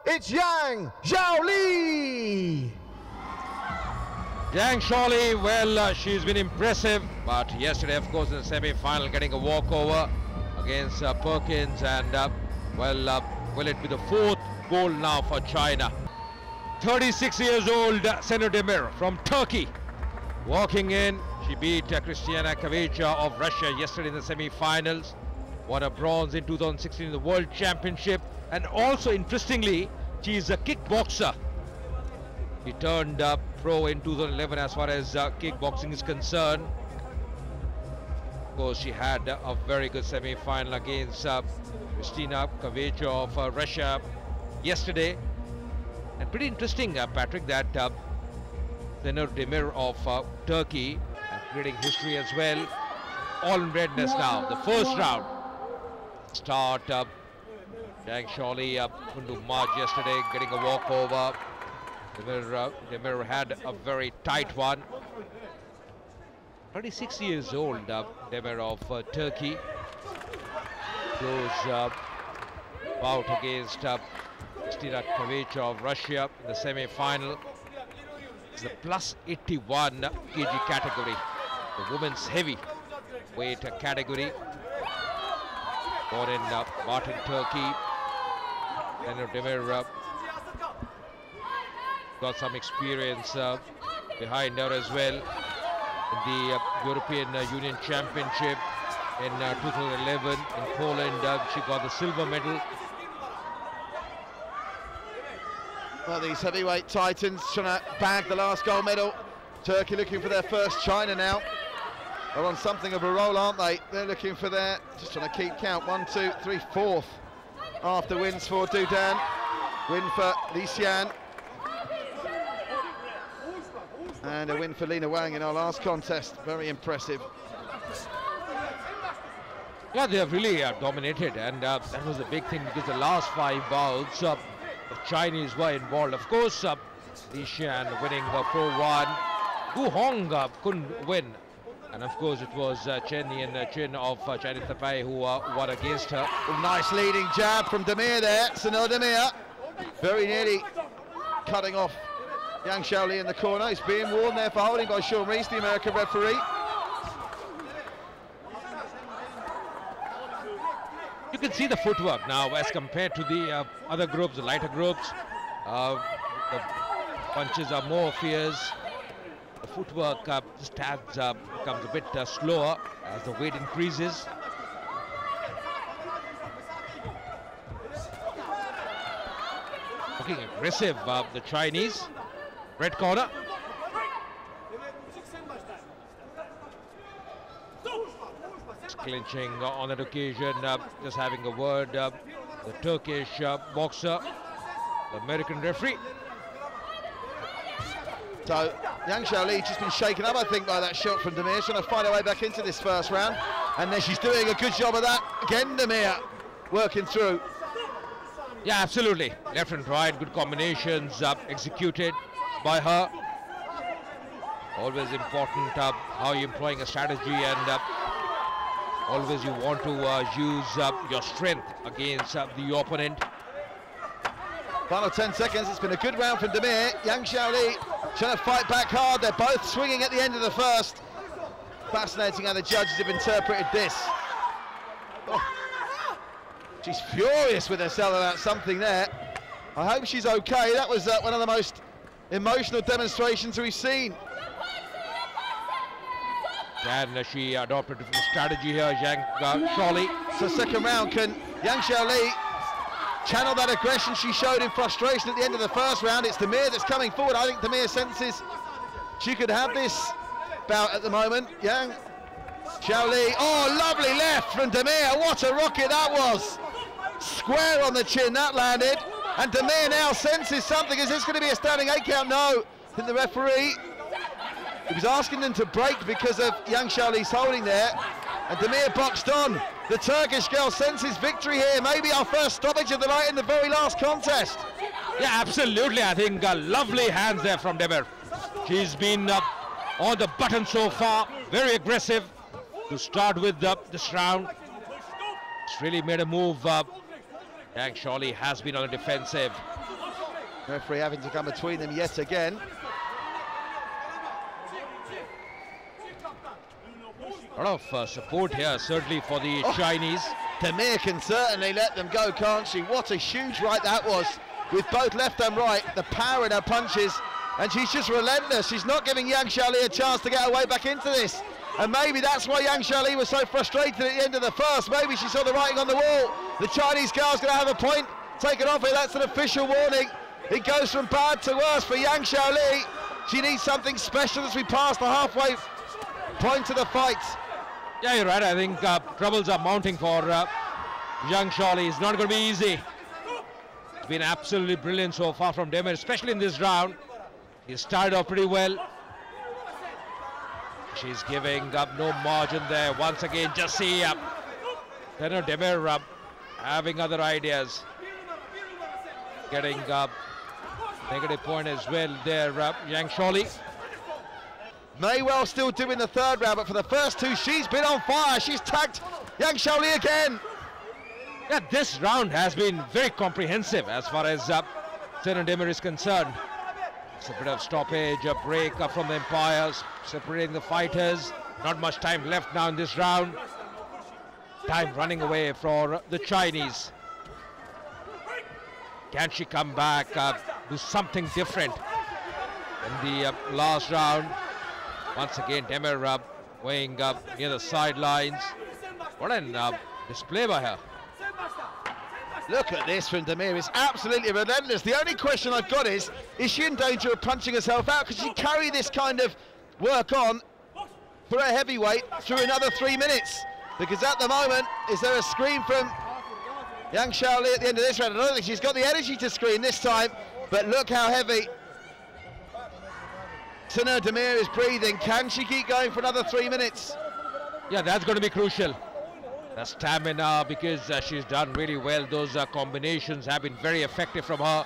it's Yang Zhaoli. Zhang Shaoli, well, she's been impressive, but yesterday, of course, in the semi-final, getting a walkover against Perkins, and will it be the fourth gold now for China? 36 years old, Senur Demir from Turkey, walking in. She beat Kristina Kavecha of Russia yesterday in the semi-finals, won a bronze in 2016 in the World Championship, and also, interestingly, she's a kickboxer. She turned pro in 2011 as far as kickboxing is concerned. Of course, she had a very good semi-final against Kristina Kavecha of Russia yesterday. And pretty interesting, Patrick, that Senur Demir of Turkey, creating history as well. All in redness now. The first round. Start Zhang Shaoli into March yesterday, getting a walkover. Demir had a very tight one. 36 years old, Demir of Turkey. Close bout against Kristina Kavecha of Russia in the semi-final. It's the plus 81 kg category, the women's heavy weight category. Born in Bartın, Turkey. Senur Demir got some experience behind her as well. In the European Union Championship in 2011 in Poland, she got the silver medal. Well, these heavyweight titans trying to bag the last gold medal. Turkey looking for their first. China now are on something of a roll, aren't they? They're looking for their, just trying to keep count, 1, 2, 3, 4th after wins for Dudan, win for Li Xian, and a win for Lina Wang in our last contest. Very impressive. Yeah, they have really dominated, and that was a big thing because the last 5 bouts, the Chinese were involved. Of course, Li Xian winning 4-1. Gu Hong couldn't win. And of course, it was Chen Yin-Chin of Chinese Taipei who won against her. Nice leading jab from Demir there. Senur Demir very nearly cutting off Yang Xiaoli in the corner. He's being warned there for holding by Sean Reese, the American referee. You can see the footwork now as compared to the other groups, the lighter groups. The punches are more fierce. The footwork just becomes a bit slower as the weight increases. Looking aggressive, the Chinese. Red corner. Clinching on that occasion, just having a word. The Turkish boxer, the American referee. So Yang Xiaoli just been shaken up, I think, by that shot from Demir, trying to find her way back into this first round. And then she's doing a good job of that. Again, Demir working through. Yeah, absolutely. Left and right, good combinations executed by her. Always important how you're employing a strategy, and always you want to use your strength against the opponent. Final 10 seconds. It's been a good round from Demir. Yang Xiaoli trying to fight back hard. They're both swinging at the end of the first. Fascinating how the judges have interpreted this. Oh. She's furious with herself about something there. I hope she's okay. That was one of the most emotional demonstrations we've seen. And she adopted a different strategy here, Yang Xiaoli. So second round, can Yang Xiaoli channel that aggression she showed in frustration at the end of the first round? It's Demir that's coming forward. I think Demir senses she could have this bout at the moment. Yang Xiaoli, oh, lovely left from Demir. What a rocket that was. Square on the chin, that landed. And Demir now senses something. Is this going to be a standing 8 count? No. I think the referee, he was asking them to break because of Yang Xiaoli's holding there. And Demir boxed on. The Turkish girl senses victory here. Maybe our first stoppage of the night in the very last contest. Yeah, absolutely. I think lovely hands there from Demir. She's been on the button so far. Very aggressive to start with this round. It's really made a move. Yang Xiaoli has been on the defensive. Referee having to come between them yet again. A lot of support here, certainly for the Chinese. Demir can certainly let them go, can't she? What a huge right that was, with both left and right, the power in her punches, and she's just relentless. She's not giving Yang Xiaoli a chance to get her way back into this. And maybe that's why Yang Xiaoli was so frustrated at the end of the first. Maybe she saw the writing on the wall. The Chinese girl's going to have a point taken off here. That's an official warning. It goes from bad to worse for Yang Xiaoli. She needs something special as we pass the halfway point of the fight. Yeah, you're right. I think troubles are mounting for Yang Xiaoli. It's not going to be easy. It's been absolutely brilliant so far from Demir, especially in this round. He started off pretty well. She's giving up no margin there. Once again, just see Demir having other ideas. Getting negative point as well there, Yang Xiaoli. May well still do in the third round, but for the first two, she's been on fire. She's tagged Yang Xiaoli again. Yeah, this round has been very comprehensive as far as Sena Demir is concerned. It's a bit of stoppage, a break from the umpires, separating the fighters. Not much time left now in this round. Time running away for the Chinese. Can she come back, do something different in the last round? Once again, Demir weighing up near the sidelines. What a display by her. Look at this from Demir. It's absolutely relentless. The only question I've got is she in danger of punching herself out? Could she carry this kind of work on for a heavyweight through another 3 minutes? Because at the moment, is there a scream from Yang Xiaoli at the end of this round? I don't think she's got the energy to scream this time, but look how heavy Sena Demir is breathing. Can she keep going for another 3 minutes? Yeah, that's going to be crucial. The stamina, because she's done really well. Those combinations have been very effective from her.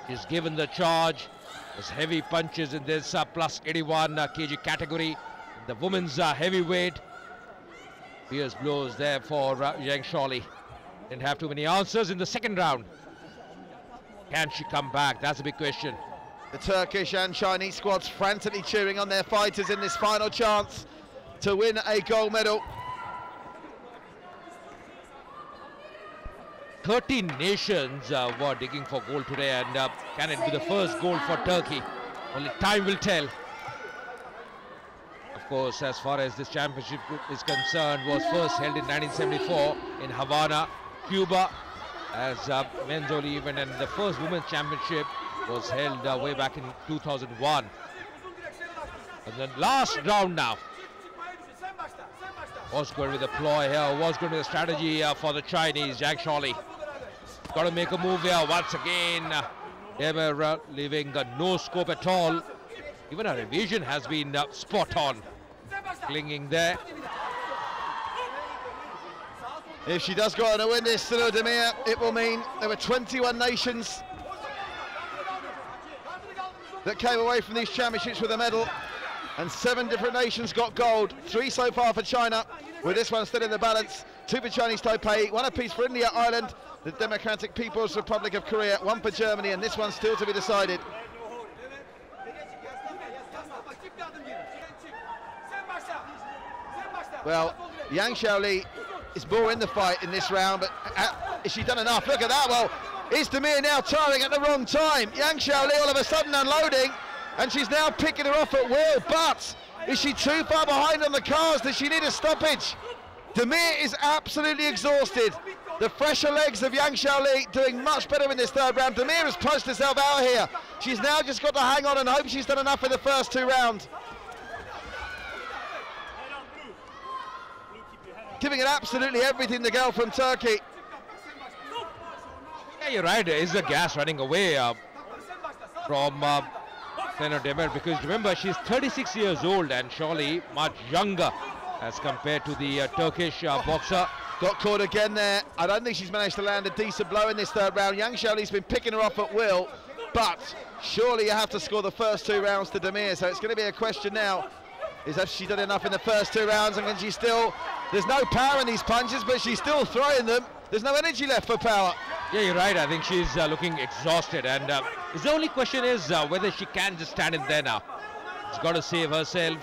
She's given the charge. There's heavy punches in this plus 81 kg category. The women's heavyweight. Fierce blows there for Yang Xiaoli. Didn't have too many answers in the second round. Can she come back? That's a big question. The Turkish and Chinese squads frantically cheering on their fighters in this final chance to win a gold medal. 13 nations were digging for gold today, and can it be the first gold for Turkey? Only time will tell. Of course, as far as this championship is concerned, was first held in 1974 in Havana, Cuba, as men's only event, and the first women's championship was held way back in 2001. And the last round now was going with the ploy here, was going to be the strategy for the Chinese. Zhang Shaoli got to make a move here once again. Demir leaving no scope at all. Even her revision has been spot on. Clinging there. If she does go on to win this, Sino Demir, it will mean there were 21 nations that came away from these championships with a medal, and 7 different nations got gold. 3 so far for China, with this one still in the balance. 2 for Chinese Taipei, 1 apiece for India, Ireland, the Democratic People's Republic of Korea, 1 for Germany, and this one's still to be decided. Well, Zhang Shaoli is more in the fight in this round, but has she done enough? Look at that. Well, is Demir now tiring at the wrong time? Zhang Shaoli all of a sudden unloading, and she's now picking her off at will, but is she too far behind on the cars? Does she need a stoppage? Demir is absolutely exhausted. The fresher legs of Zhang Shaoli doing much better in this third round. Demir has punched herself out here. She's now just got to hang on and hope she's done enough in the first 2 rounds. Giving it absolutely everything, the girl from Turkey. Yeah, you're right. Is the gas running away from Sino Demir? Because remember, she's 36 years old, and Shaoli much younger as compared to the Turkish boxer. Got caught again there. I don't think she's managed to land a decent blow in this third round. Zhang Shaoli's been picking her off at will, but surely you have to score the first 2 rounds to Demir, so it's going to be a question now. Is that she done enough in the first 2 rounds, and can she still... There's no power in these punches, but she's still throwing them. There's no energy left for power. Yeah, you're right. I think she's looking exhausted, and the only question is whether she can just stand in there now. She's got to save herself.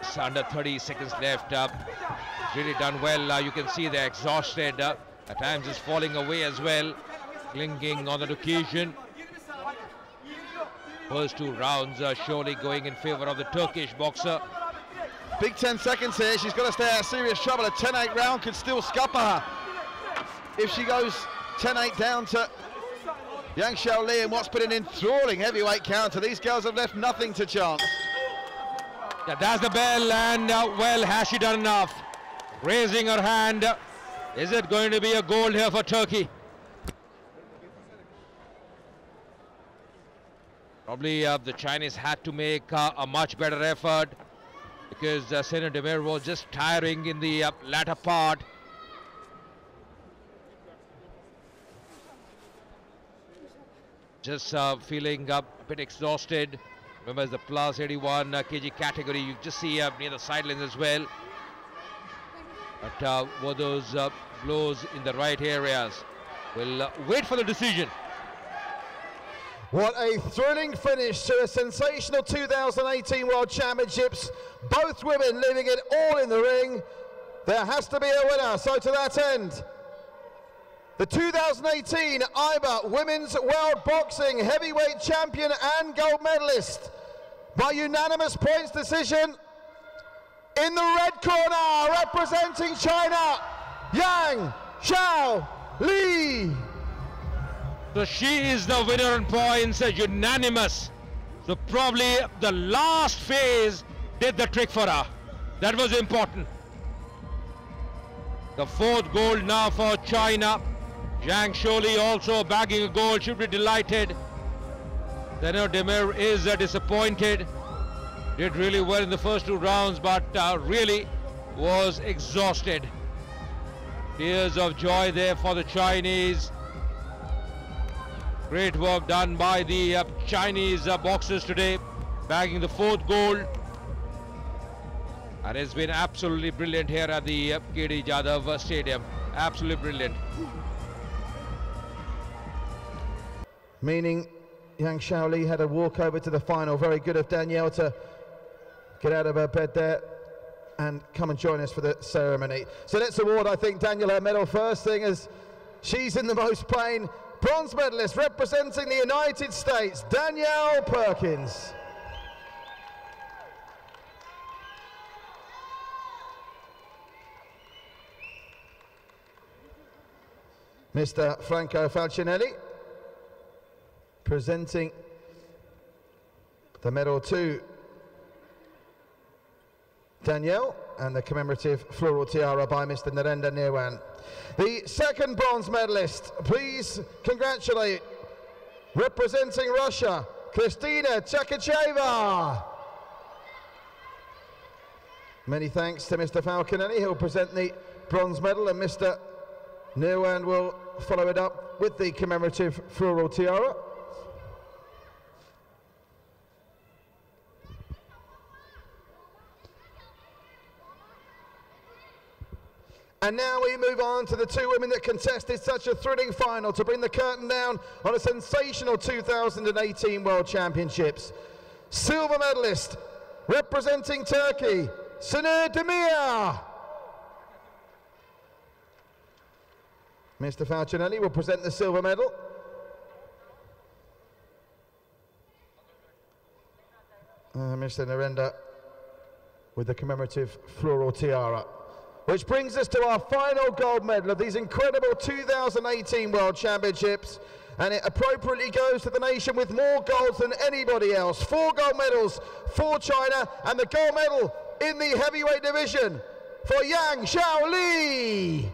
It's under 30 seconds left. Really done well. You can see they're exhausted. At times it's falling away as well. Clinging on that occasion. First 2 rounds surely going in favor of the Turkish boxer. Big 10 seconds here. She's got to stay out of serious trouble. A 10-8 round could still scupper her. If she goes 10-8 down to Zhang Shaoli in what's been an enthralling heavyweight counter, these girls have left nothing to chance. Yeah, that's the bell, and well, has she done enough? Raising her hand. Is it going to be a gold here for Turkey? Probably the Chinese had to make a much better effort, because Sino Demir was just tiring in the latter part. Just feeling a bit exhausted. Remember, it's the plus 81 kg category. You just see near the sidelines as well. But were those blows in the right areas? We'll wait for the decision. What a thrilling finish to a sensational 2018 World Championships. Both women leaving it all in the ring. There has to be a winner. So to that end, the 2018 IBA Women's World Boxing Heavyweight Champion and Gold Medalist, by unanimous points decision, in the red corner, representing China, Zhang Shaoli. So she is the winner on points, unanimous. So probably the last phase did the trick for her. That was important. The 4th gold now for China. Zhang Shaoli also bagging a gold, should be delighted. Sino Demir is disappointed. Did really well in the first 2 rounds, but really was exhausted. Tears of joy there for the Chinese. Great work done by the Chinese boxers today, bagging the 4th gold. And it's been absolutely brilliant here at the KD Jadhav Stadium. Absolutely brilliant. Meaning Yang Xiaoli had a walk over to the final. Very good of Danielle to get out of her bed there and come and join us for the ceremony. So let's award, I think, Danielle her medal first thing, as she's in the most pain. Bronze medalist representing the United States, Danielle Perkins. Mr. Franco Falcinelli presenting the medal to Danielle and the commemorative floral tiara by Mr. Narendra Nirwan. The second bronze medalist, please congratulate, representing Russia, Kristina Chakacheva. Many thanks to Mr. Falcinelli, who will present the bronze medal, and Mr. Nirwan will follow it up with the commemorative floral tiara. And now we move on to the two women that contested such a thrilling final to bring the curtain down on a sensational 2018 World Championships. Silver medalist representing Turkey, Sunur Demir. Mr. Falcinelli will present the silver medal. Mr. Narendra with the commemorative floral tiara. Which brings us to our final gold medal of these incredible 2018 World Championships, and it appropriately goes to the nation with more golds than anybody else. 4 gold medals for China, and the gold medal in the heavyweight division for Yang Xiaoli.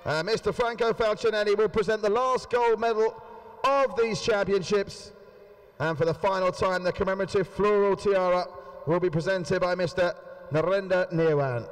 Mr. Franco Falcinelli will present the last gold medal of these championships, and for the final time the commemorative floral tiara will be presented by Mr. Narendra Nirwan.